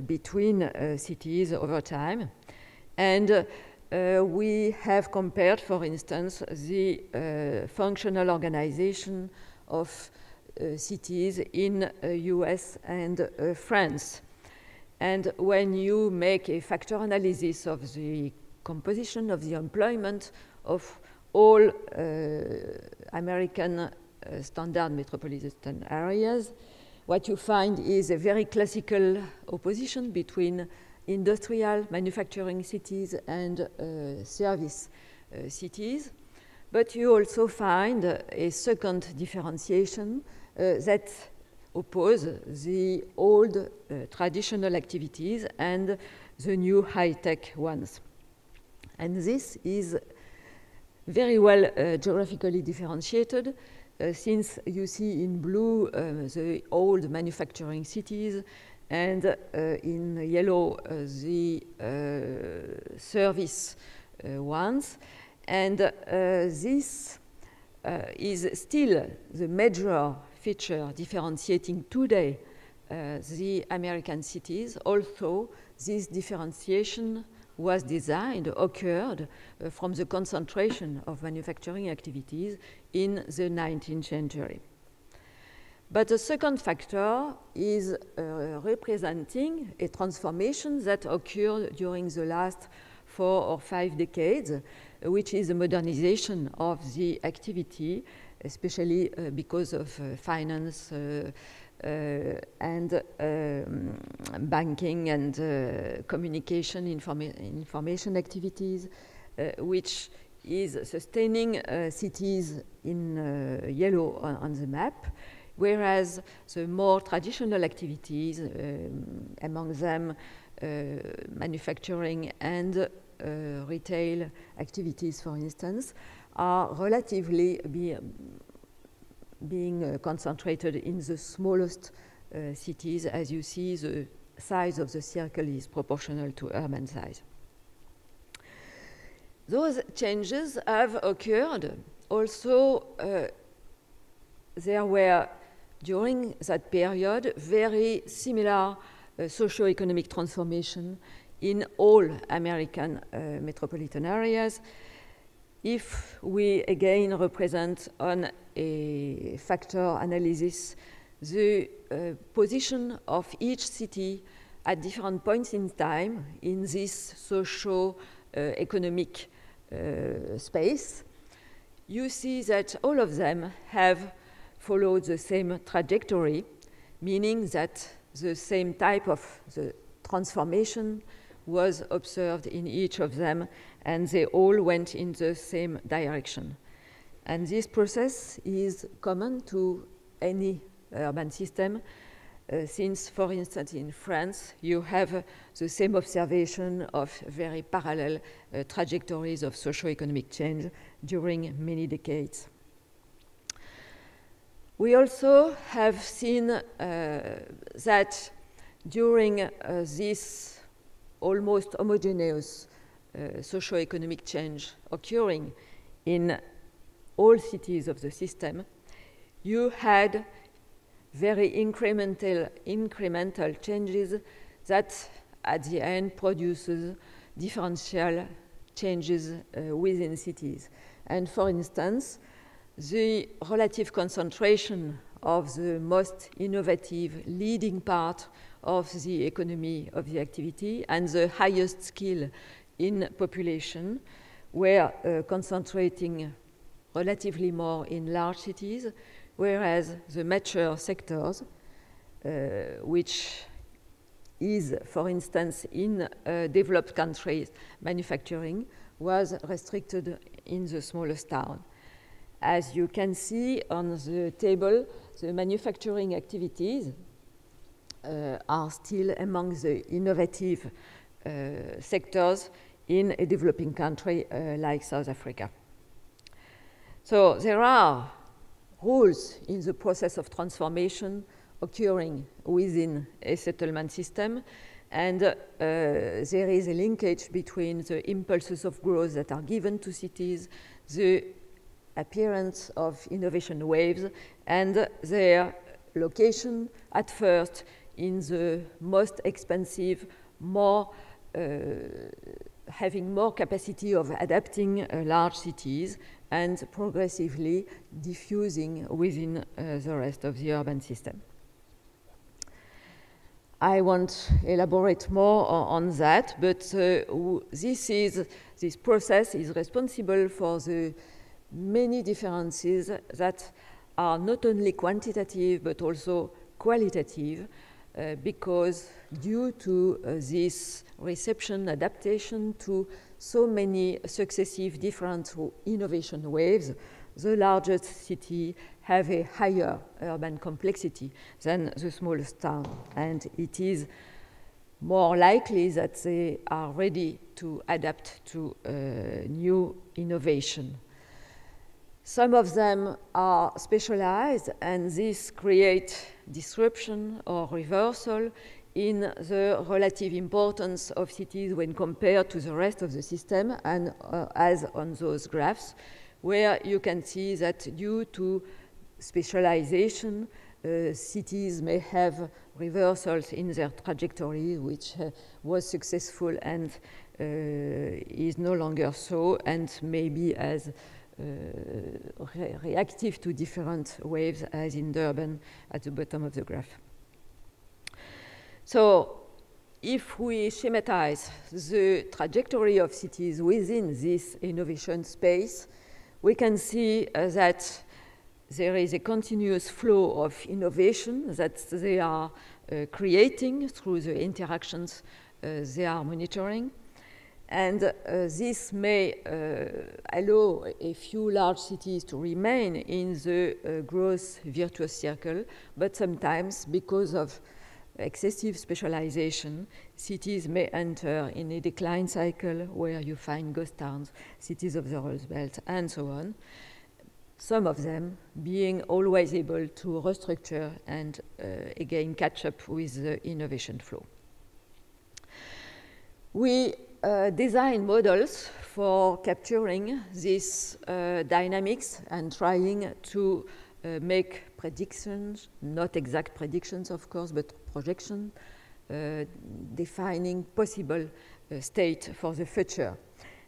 between cities over time. And we have compared, for instance, the functional organization of cities in US and France. And when you make a factor analysis of the composition of the employment of all American standard metropolitan areas, what you find is a very classical opposition between industrial manufacturing cities and service cities. But you also find a second differentiation that oppose the old traditional activities and the new high-tech ones. And this is very well geographically differentiated, since you see in blue the old manufacturing cities, and in yellow the service ones. And this is still the major feature differentiating today the American cities, although this differentiation was designed, occurred from the concentration of manufacturing activities in the 19th century. But the second factor is representing a transformation that occurred during the last 4 or 5 decades, which is a modernization of the activity, especially because of finance and banking and communication information activities, which is sustaining cities in yellow on the map, whereas the more traditional activities, among them manufacturing and retail activities, for instance, are relatively being concentrated in the smallest cities. As you see, the size of the circle is proportional to urban size. Those changes have occurred. Also, there were, during that period, very similar socio-economic transformation in all American metropolitan areas. If we again represent on a factor analysis the position of each city at different points in time in this socio-economic space, you see that all of them have followed the same trajectory, meaning that the same type of the transformation was observed in each of them, and they all went in the same direction. And this process is common to any urban system, since, for instance, in France, you have the same observation of very parallel trajectories of socio-economic change during many decades. We also have seen that during this almost homogeneous socio-economic change occurring in all cities of the system, you had very incremental changes that at the end produces differential changes within cities. And for instance, the relative concentration of the most innovative leading part of the economy of the activity and the highest skill in population were concentrating relatively more in large cities, whereas the mature sectors, which is, for instance, in developed countries, manufacturing, was restricted in the smallest town. As you can see on the table, the manufacturing activities are still among the innovative sectors in a developing country like South Africa. So there are rules in the process of transformation occurring within a settlement system, and there is a linkage between the impulses of growth that are given to cities, the appearance of innovation waves, and their location at first in the most expensive, having more capacity of adapting large cities and progressively diffusing within the rest of the urban system. I won't elaborate more on that, but this process is responsible for the many differences that are not only quantitative but also qualitative, because due to this reception adaptation to so many successive different innovation waves, the largest city have a higher urban complexity than the smallest town, and it is more likely that they are ready to adapt to new innovation. Some of them are specialized, and this creates disruption or reversal in the relative importance of cities when compared to the rest of the system, and as on those graphs, where you can see that due to specialization, cities may have reversals in their trajectory, which was successful and is no longer so, and maybe as reactive to different waves, as in Durban at the bottom of the graph. So if we schematize the trajectory of cities within this innovation space, we can see that there is a continuous flow of innovation that they are creating through the interactions they are monitoring. And this may allow a few large cities to remain in the growth virtuous circle, but sometimes, because of excessive specialization, cities may enter in a decline cycle where you find ghost towns, cities of the Rust Belt, and so on. Some of them being always able to restructure and again catch up with the innovation flow. We design models for capturing these dynamics and trying to make predictions, not exact predictions, of course, but projection, defining possible state for the future.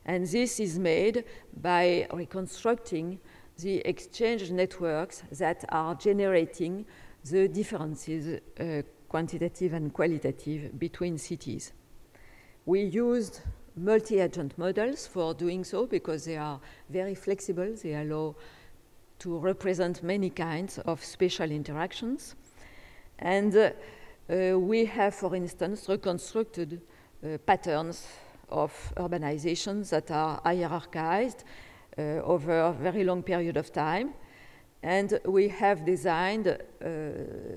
And this is made by reconstructing the exchange networks that are generating the differences, quantitative and qualitative, between cities. We used multi-agent models for doing so because they are very flexible. They allow to represent many kinds of spatial interactions. And we have, for instance, reconstructed patterns of urbanizations that are hierarchized over a very long period of time. And we have designed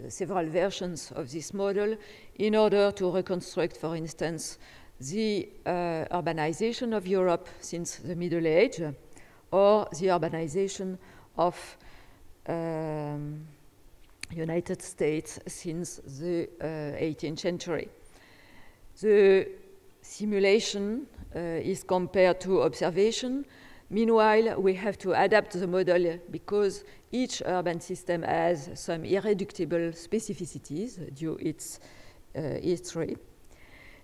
several versions of this model in order to reconstruct, for instance, the urbanization of Europe since the Middle Age, or the urbanization of United States since the 18th century. The simulation is compared to observation. Meanwhile, we have to adapt the model because each urban system has some irreducible specificities due to its history.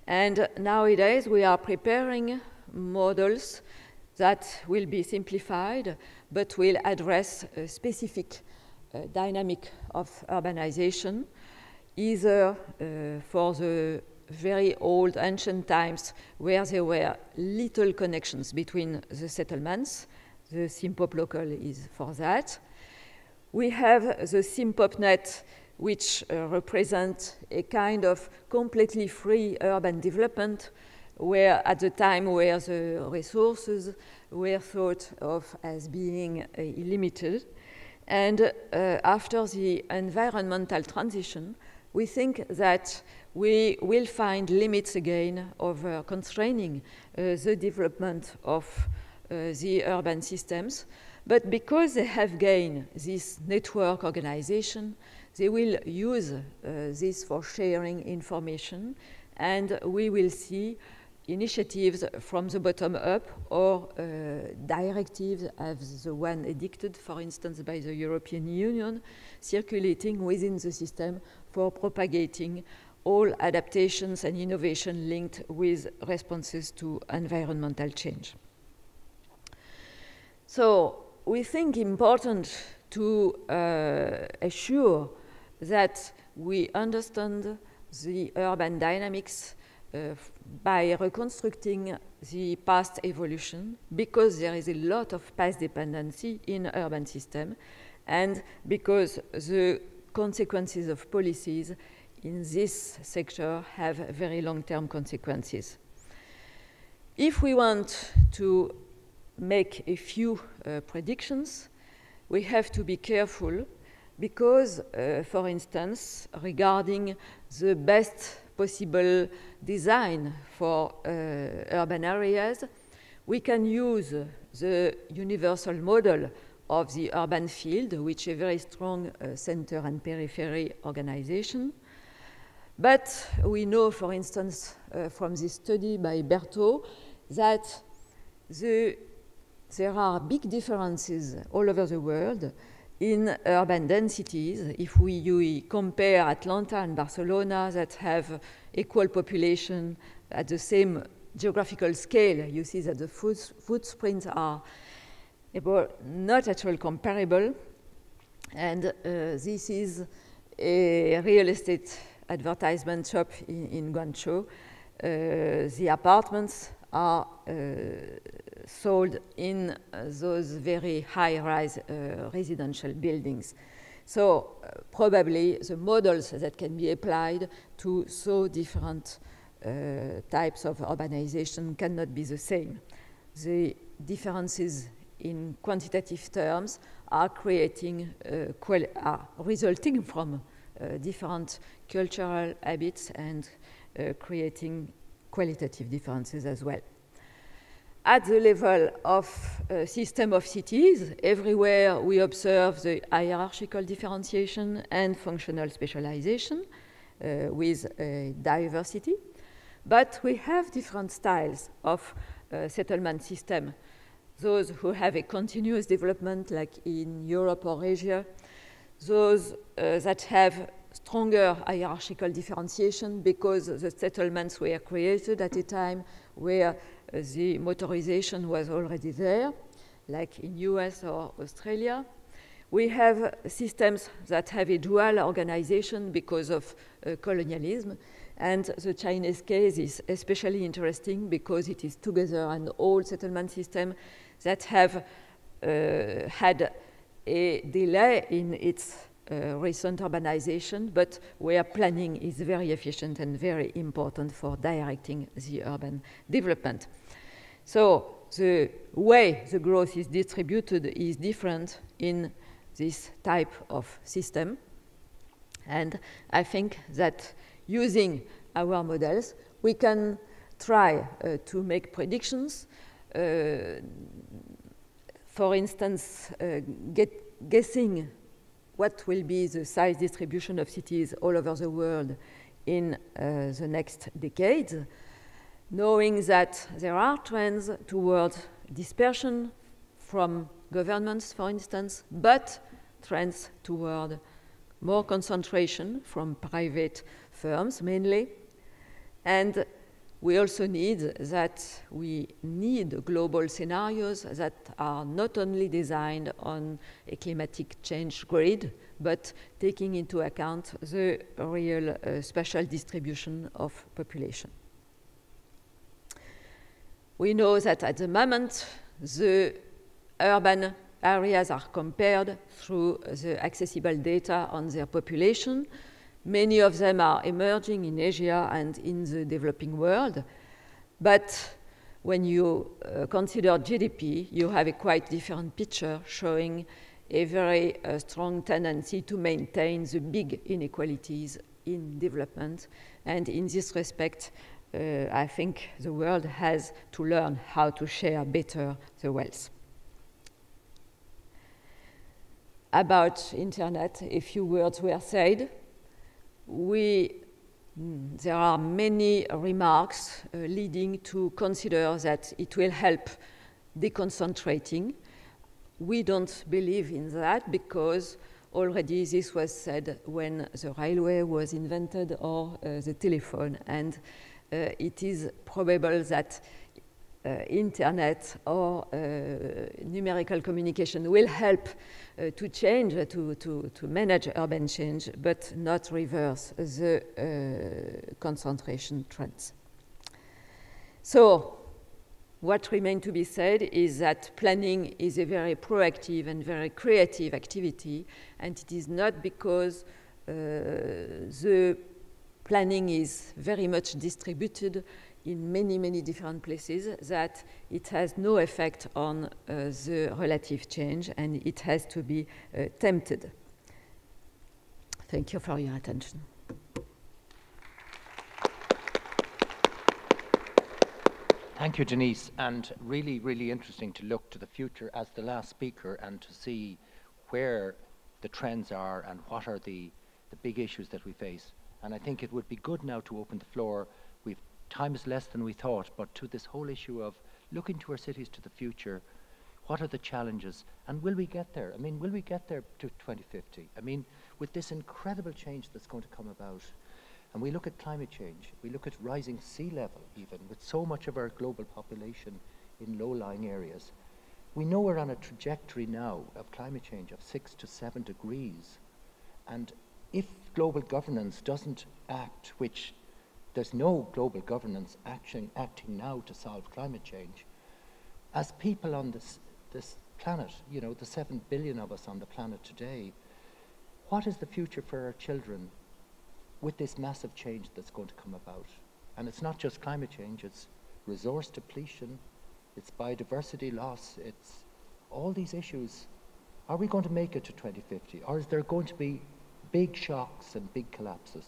And nowadays, we are preparing models that will be simplified, but will address a specific dynamic of urbanization, either for the very old ancient times where there were little connections between the settlements. The Sympop local is for that. We have the Sympop net, which represent a kind of completely free urban development, where at the time where the resources were thought of as being limited. And after the environmental transition, we think that we will find limits again over constraining the development of the urban systems. But because they have gained this network organization, they will use this for sharing information, and we will see initiatives from the bottom up or directives as the one edicted, for instance, by the European Union, circulating within the system for propagating all adaptations and innovation linked with responses to environmental change. So we think important to assure that we understand the urban dynamics by reconstructing the past evolution, because there is a lot of past dependency in urban system, and because the consequences of policies in this sector have very long-term consequences. If we want to make a few predictions, we have to be careful because, for instance, regarding the best possible design for urban areas, we can use the universal model of the urban field, which is a very strong center and periphery organization. But we know, for instance, from this study by Berthaud, that there are big differences all over the world in urban densities. If we compare Atlanta and Barcelona that have equal population at the same geographical scale, you see that the footprints are not at all comparable. And this is a real estate advertisement shop in Guangzhou. The apartments are sold in those very high-rise residential buildings. So probably the models that can be applied to so different types of urbanization cannot be the same. The differences in quantitative terms are resulting from different cultural habits and creating qualitative differences as well. At the level of system of cities, everywhere we observe the hierarchical differentiation and functional specialization with diversity. But we have different styles of settlement system. Those who have a continuous development, like in Europe or Asia, those that have stronger hierarchical differentiation because the settlements were created at a time where the motorization was already there, like in US or Australia. We have systems that have a dual organization because of colonialism, and the Chinese case is especially interesting because it is together an old settlement system that have had a delay in its recent urbanization, but where planning is very efficient and very important for directing the urban development. So the way the growth is distributed is different in this type of system. And I think that using our models, we can try to make predictions. For instance, guessing what will be the size distribution of cities all over the world in the next decades, knowing that there are trends towards dispersion from governments, for instance, but trends toward more concentration from private firms mainly. And we also need global scenarios that are not only designed on a climatic change grid, but taking into account the real spatial distribution of population. We know that at the moment, the urban areas are compared through the accessible data on their population. Many of them are emerging in Asia and in the developing world. But when you consider GDP, you have a quite different picture showing a very strong tendency to maintain the big inequalities in development. And in this respect, I think the world has to learn how to share better the wealth. About internet, a few words were said. There are many remarks leading to consider that it will help deconcentrating. We don't believe in that because already this was said when the railway was invented or the telephone, and it is probable that internet or numerical communication will help to change, to manage urban change, but not reverse the concentration trends. So what remains to be said is that planning is a very proactive and very creative activity, and it is not because the planning is very much distributed in many, many different places that it has no effect on the relative change, and it has to be tempted. Thank you for your attention. Thank you, Denise, and really, really interesting to look to the future as the last speaker and to see where the trends are and what are the big issues that we face. And I think it would be good now to open the floor. Time is less than we thought, but to this whole issue of looking to our cities to the future, what are the challenges, and will we get there? I mean, will we get there to 2050? I mean, with this incredible change that's going to come about, and we look at climate change, we look at rising sea level even, with so much of our global population in low-lying areas. We know we're on a trajectory now of climate change of 6 to 7 degrees, and if global governance doesn't act, which there's no global governance acting now to solve climate change. As people on this planet, you know, the 7 billion of us on the planet today, what is the future for our children with this massive change that's going to come about? And it's not just climate change, it's resource depletion, it's biodiversity loss, it's all these issues. Are we going to make it to 2050? Or is there going to be big shocks and big collapses?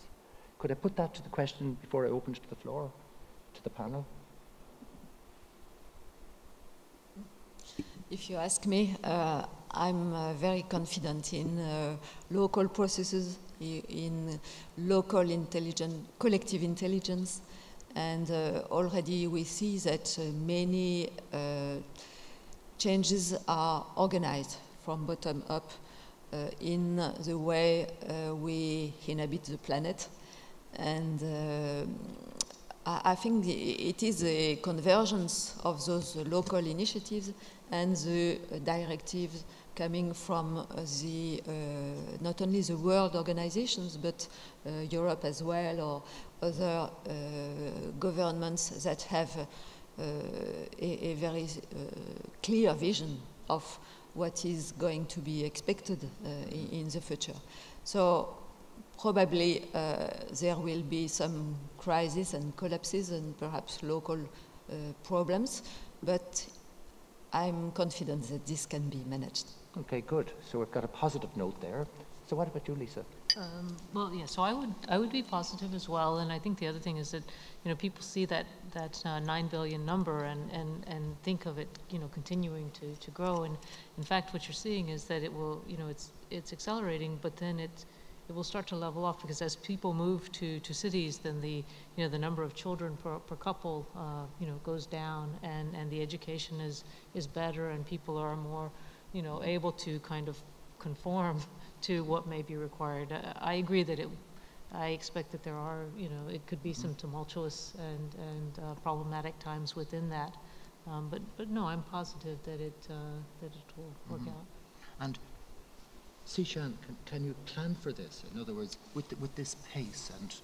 Could I put that to the question before I open to the floor, to the panel? If you ask me, I'm very confident in local processes, in local collective intelligence, and already we see that many changes are organized from bottom up in the way we inhabit the planet. And I think it is a convergence of those local initiatives and the directives coming from the not only the world organizations, but Europe as well, or other governments that have a very clear vision of what is going to be expected in the future. So probably there will be some crises and collapses and perhaps local problems, but I'm confident that this can be managed. Okay, good. So we've got a positive note there. So what about you, Lisa? Well, yeah. So I would be positive as well. And I think the other thing is that people see that 9 billion number and think of it continuing to grow. And in fact, what you're seeing is that it will it's accelerating, but then it will start to level off, because as people move to cities, then the number of children per couple goes down, and the education is better, and people are more able to kind of conform to what may be required. I agree that I expect that there are it could be some tumultuous and problematic times within that, but no, I'm positive that it will work out. And Sishan, can you plan for this? In other words, with this pace, and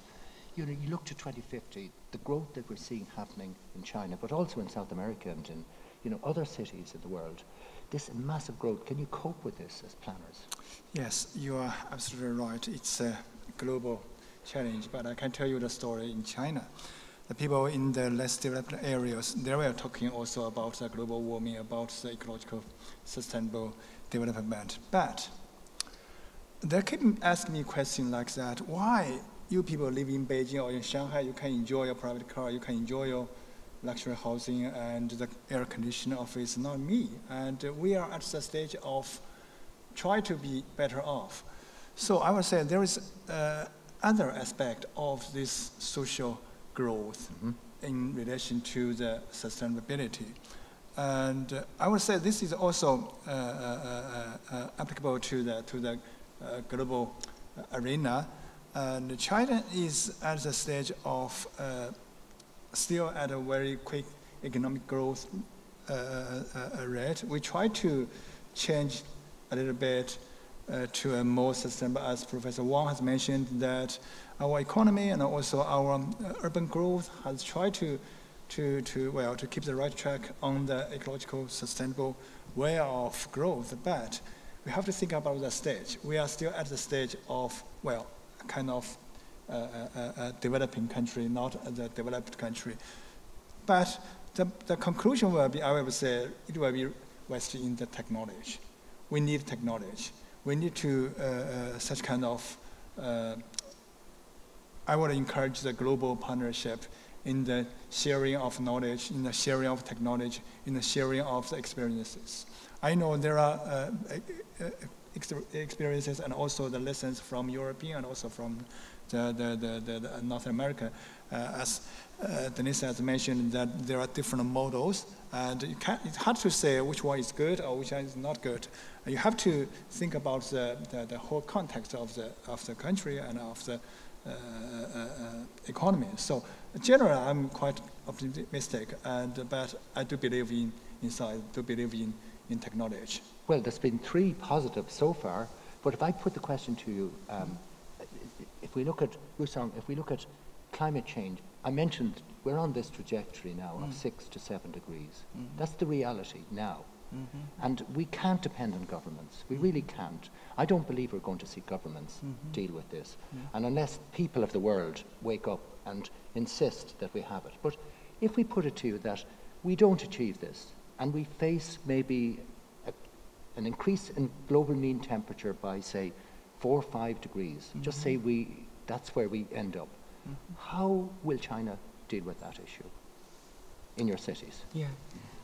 you look to 2050, the growth that we're seeing happening in China, but also in South America and in other cities in the world, this massive growth. Can you cope with this as planners? Yes, you are absolutely right. It's a global challenge, but I can tell you the story in China. The people in the less developed areas, they were talking also about the global warming, about the ecological sustainable development. But they keep asking me questions like that. Why you people live in Beijing or in Shanghai, you can enjoy your private car, you can enjoy your luxury housing and the air-conditioned office, not me. And we are at the stage of try to be better off. So I would say there is other aspect of this social growth in relation to the sustainability. And I would say this is also applicable to the global arena. And China is at the stage of still at a very quick economic growth rate. We try to change a little bit to a more sustainable, as Professor Wang has mentioned, that our economy and also our urban growth has tried to keep the right track on the ecological sustainable way of growth. But we have to think about that stage. We are still at the stage of, kind of a developing country, not the developed country. But the conclusion will be, I will say, it will be vested in the technology. We need technology. We need to such kind of, I would encourage the global partnership in the sharing of knowledge, in the sharing of technology, in the sharing of the experiences. I know there are experiences and also the lessons from European and also from the North America. As Denise has mentioned, that there are different models, and it's hard to say which one is good or which one is not good. You have to think about the whole context of the country and of the economy. So generally, I'm quite optimistic, but I do believe in science, do believe in technology. Well, there's been 3 positives so far, but if I put the question to you, if we look at Wusong, if we look at climate change, I mentioned we're on this trajectory now of 6 to 7 degrees. That's the reality now. And we can't depend on governments. We really can't. I don't believe we're going to see governments deal with this. And unless people of the world wake up and insist that we have it. But if we put it to you that we don't achieve this, and we face maybe an increase in global mean temperature by, say, 4 or 5 degrees, just say that's where we end up. How will China deal with that issue in your cities? Yeah,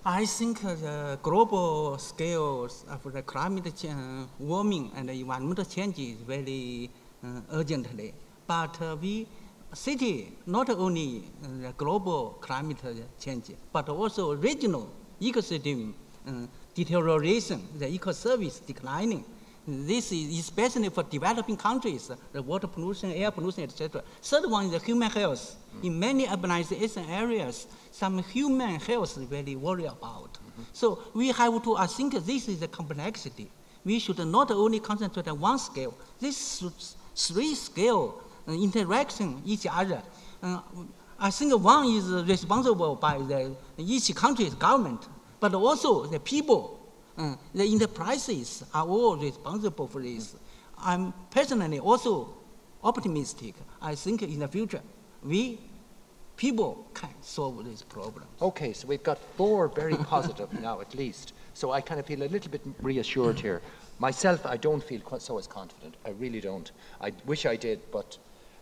I think the global scales of the climate warming and the environmental change is very urgently. But city, not only the global climate change, but also regional ecosystem deterioration, the ecoservice declining. This is especially for developing countries, the water pollution, air pollution, etc. Third one is the human health. In many urbanization areas, some human health is very worried about. So we have to, I think this is the complexity. We should not only concentrate on one scale. This 3 scale interaction each other. I think one is responsible by each country's government, but also the people. The enterprises are all responsible for this. I'm personally also optimistic. I think in the future, we people can solve this problem. Okay, so we've got 4 very positive now at least. So I kind of feel a little bit reassured here. Myself, I don't feel so as confident. I really don't. I wish I did, but,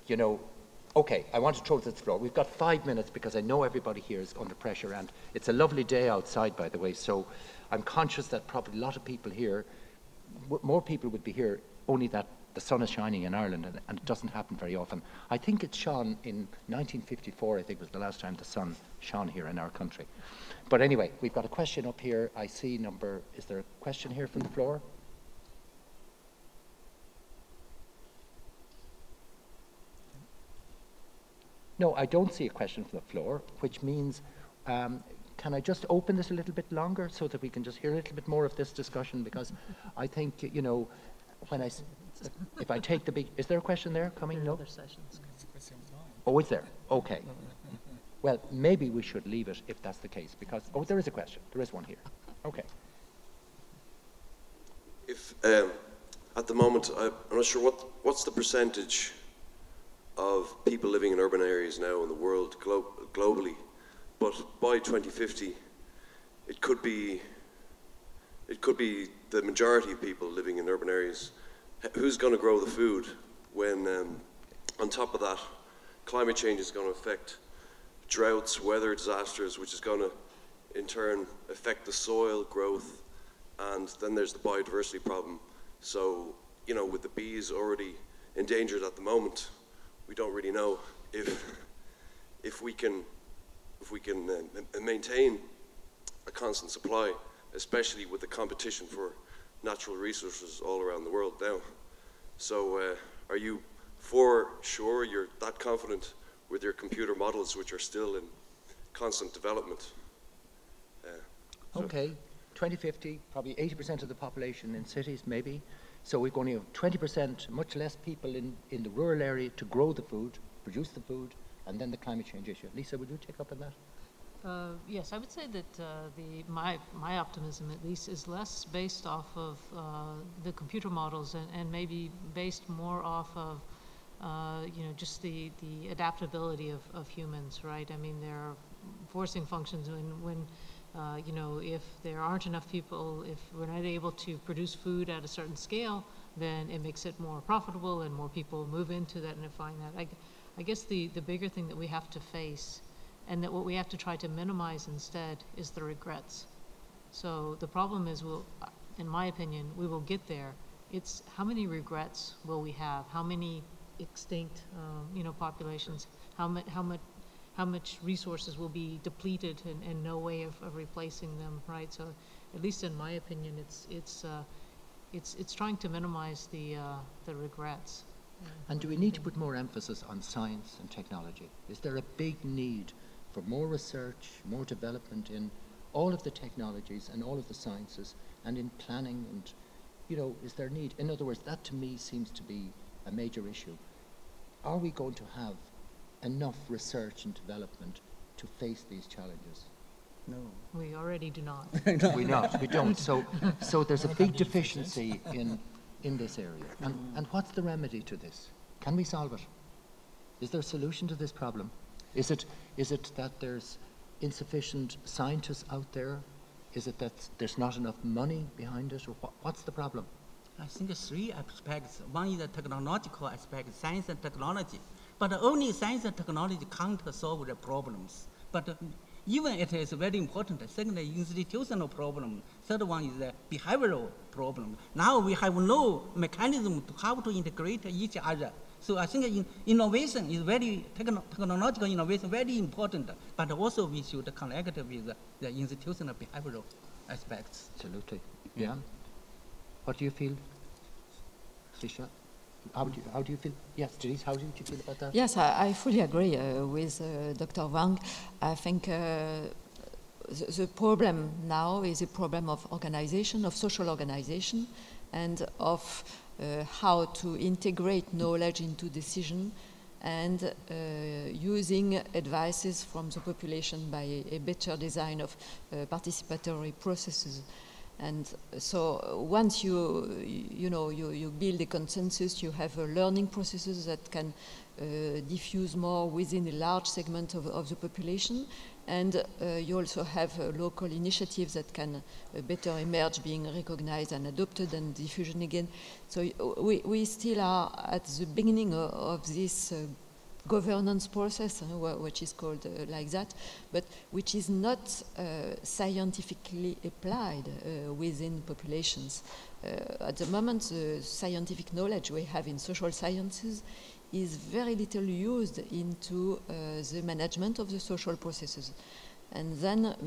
you know, okay, I want to throw it to the floor. We've got 5 minutes because I know everybody here is under pressure, and it's a lovely day outside, by the way, so I'm conscious that probably a lot of people here, more people would be here only that the sun is shining in Ireland, and it doesn't happen very often. I think it shone in 1954, I think was the last time the sun shone here in our country. But anyway, we've got a question up here. I see is there a question here from the floor? No, I don't see a question from the floor, which means, can I just open this a little bit longer so that we can just hear a little bit more of this discussion? Because I think, you know, if I take the big, is there a question there coming? No? Oh, is there? Okay. Well, maybe we should leave it if that's the case, because, oh, there is a question. There is one here. Okay. If, at the moment, I'm not sure what's the percentage of people living in urban areas now in the world globally, but by 2050, it could be the majority of people living in urban areas. Who's going to grow the food when, on top of that, climate change is going to affect droughts, weather disasters, which is going to, in turn, affect the soil growth, and then there's the biodiversity problem. So, you know, with the bees already endangered at the moment, we don't really know if we can maintain a constant supply, especially with the competition for natural resources all around the world now. So are you for sure you're that confident with your computer models, which are still in constant development? Okay, 2050, probably 80% of the population in cities, maybe. So we're going to have 20%, much less people in the rural area to grow the food, produce the food, and then the climate change issue. Lisa, would you take up on that? Yes, I would say that my optimism, at least, is less based off of the computer models and maybe based more off of you know, just the adaptability of humans, right? I mean, there are forcing functions when you know, if there aren't enough people, if we're not able to produce food at a certain scale, then it makes it more profitable and more people move into that and find that. I guess the bigger thing that we have to face, and that what we have to try to minimize instead, is the regrets. So the problem is, in my opinion, we will get there. It's how many regrets will we have? How many extinct, you know, populations? How much resources will be depleted and no way of replacing them, right? So, at least in my opinion, it's trying to minimize the regrets. And do we need to put more emphasis on science and technology? Is there a big need for more research, more development in all of the technologies and all of the sciences and in planning, and, you know, is there need? In other words, that to me seems to be a major issue. Are we going to have enough research and development to face these challenges? No. We already do not. We don't. So there's a big deficiency in this area. And what's the remedy to this? Can we solve it? Is there a solution to this problem? Is it that there's insufficient scientists out there? Is it that there's not enough money behind it? Or what's the problem? I think 3 aspects. One is the technological aspect, science and technology. But only science and technology can't solve the problems. But even it is very important. Second, institutional problem. Third one is the behavioral problem. Now we have no mechanism to how to integrate each other. So I think innovation is very, technological innovation very important, but also we should connect with the institutional behavioral aspects. Absolutely. Yeah. What do you feel, Trisha? How do you feel? Yes, Denise, how do you feel about that? Yes, I fully agree with Dr. Wang. I think the problem now is a problem of organization, of social organization, and of how to integrate knowledge into decision, and using advices from the population by a better design of participatory processes. And so once you build a consensus, you have learning processes that can diffuse more within a large segment of the population. And you also have local initiatives that can better emerge, being recognized and adopted, and diffusion again. So we still are at the beginning of this governance process, which is called like that, but which is not scientifically applied within populations. At the moment, the scientific knowledge we have in social sciences is very little used into the management of the social processes. And then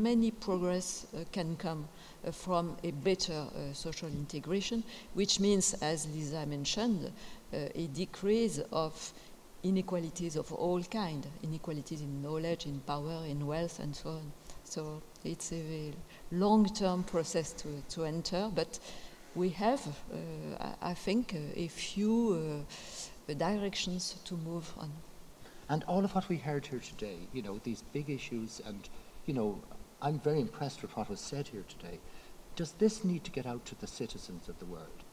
many progress can come from a better social integration, which means, as Lisa mentioned, a decrease of inequalities of all kinds, inequalities in knowledge, in power, in wealth, and so on. So it's a long-term process to enter, but we have, I think, a few directions to move on. And all of what we heard here today, you know, these big issues, and, you know, I'm very impressed with what was said here today. Does this need to get out to the citizens of the world?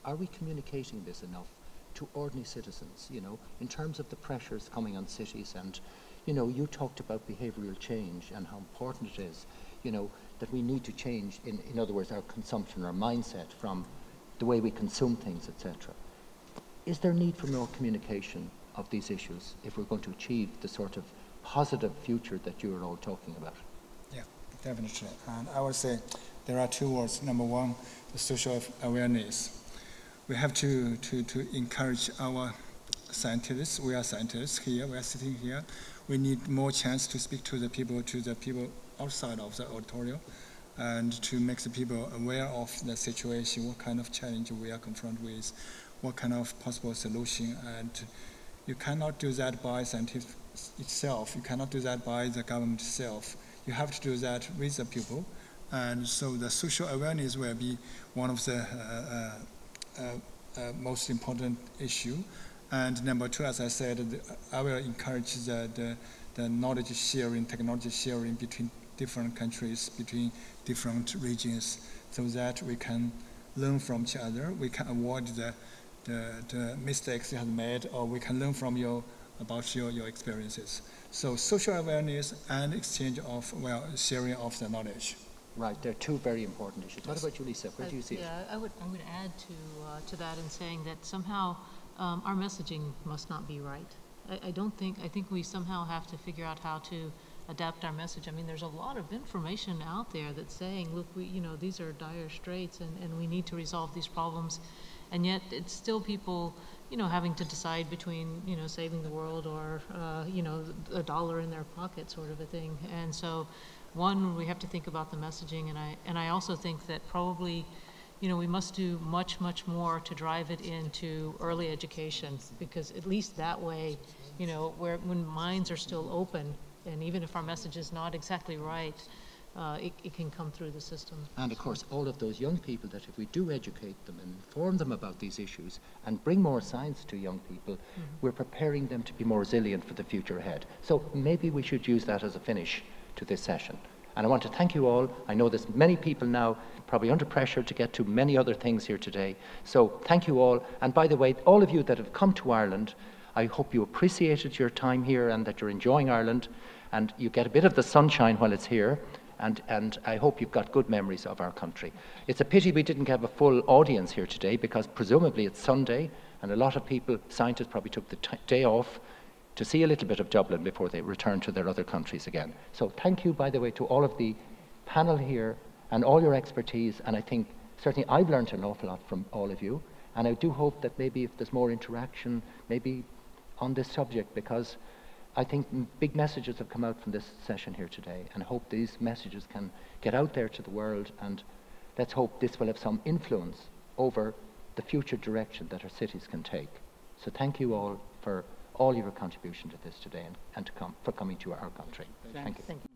Are we communicating this enough to ordinary citizens, you know, in terms of the pressures coming on cities? And, you know, you talked about behavioural change and how important it is, you know, that we need to change, in other words, our consumption, our mindset from the way we consume things, etc. Is there need for more communication of these issues if we're going to achieve the sort of positive future that you are all talking about? Yeah, definitely. And I would say there are two words. Number one, the social awareness. We have to encourage our scientists. We are scientists here. We are sitting here. We need more chance to speak to the people outside of the auditorium, and to make the people aware of the situation, what kind of challenge we are confronted with, what kind of possible solution. And you cannot do that by scientists itself. You cannot do that by the government itself. You have to do that with the people. And so the social awareness will be one of the most important issue. And number two, as I said, I will encourage the knowledge sharing, technology sharing between different countries, between different regions, so that we can learn from each other. We can avoid the mistakes you have made, or we can learn from about your experiences. So social awareness and exchange of, sharing of the knowledge. Right, they're two very important issues. What about you, Lisa? Where do you see it? Yeah, I would add to that in saying that somehow our messaging must not be right. I think we somehow have to figure out how to adapt our message. I mean, there's a lot of information out there that's saying, look, these are dire straits, and we need to resolve these problems, and yet it's still people, having to decide between, saving the world or, a dollar in their pocket, sort of a thing. And so, one, we have to think about the messaging, and I also think that probably, we must do much more to drive it into early education, because at least that way, when minds are still open, and even if our message is not exactly right, it can come through the system. And of course, all of those young people, that if we do educate them and inform them about these issues and bring more science to young people, we're preparing them to be more resilient for the future ahead. So maybe we should use that as a finish to this session. And I want to thank you all. I know there's many people now probably under pressure to get to many other things here today. So thank you all. And by the way, all of you that have come to Ireland, I hope you appreciated your time here and that you're enjoying Ireland, and you get a bit of the sunshine while it's here. And I hope you've got good memories of our country. It's a pity we didn't have a full audience here today, because presumably it's Sunday, and a lot of people, scientists, probably took the day off to see a little bit of Dublin before they return to their other countries again. So thank you, by the way, to all of the panel here and all your expertise. And I think certainly I've learned an awful lot from all of you. And I do hope that maybe if there's more interaction, maybe on this subject, because I think big messages have come out from this session here today, and I hope these messages can get out there to the world, and let's hope this will have some influence over the future direction that our cities can take. So thank you all for all your contribution to this today, and for coming to our country. Thank you.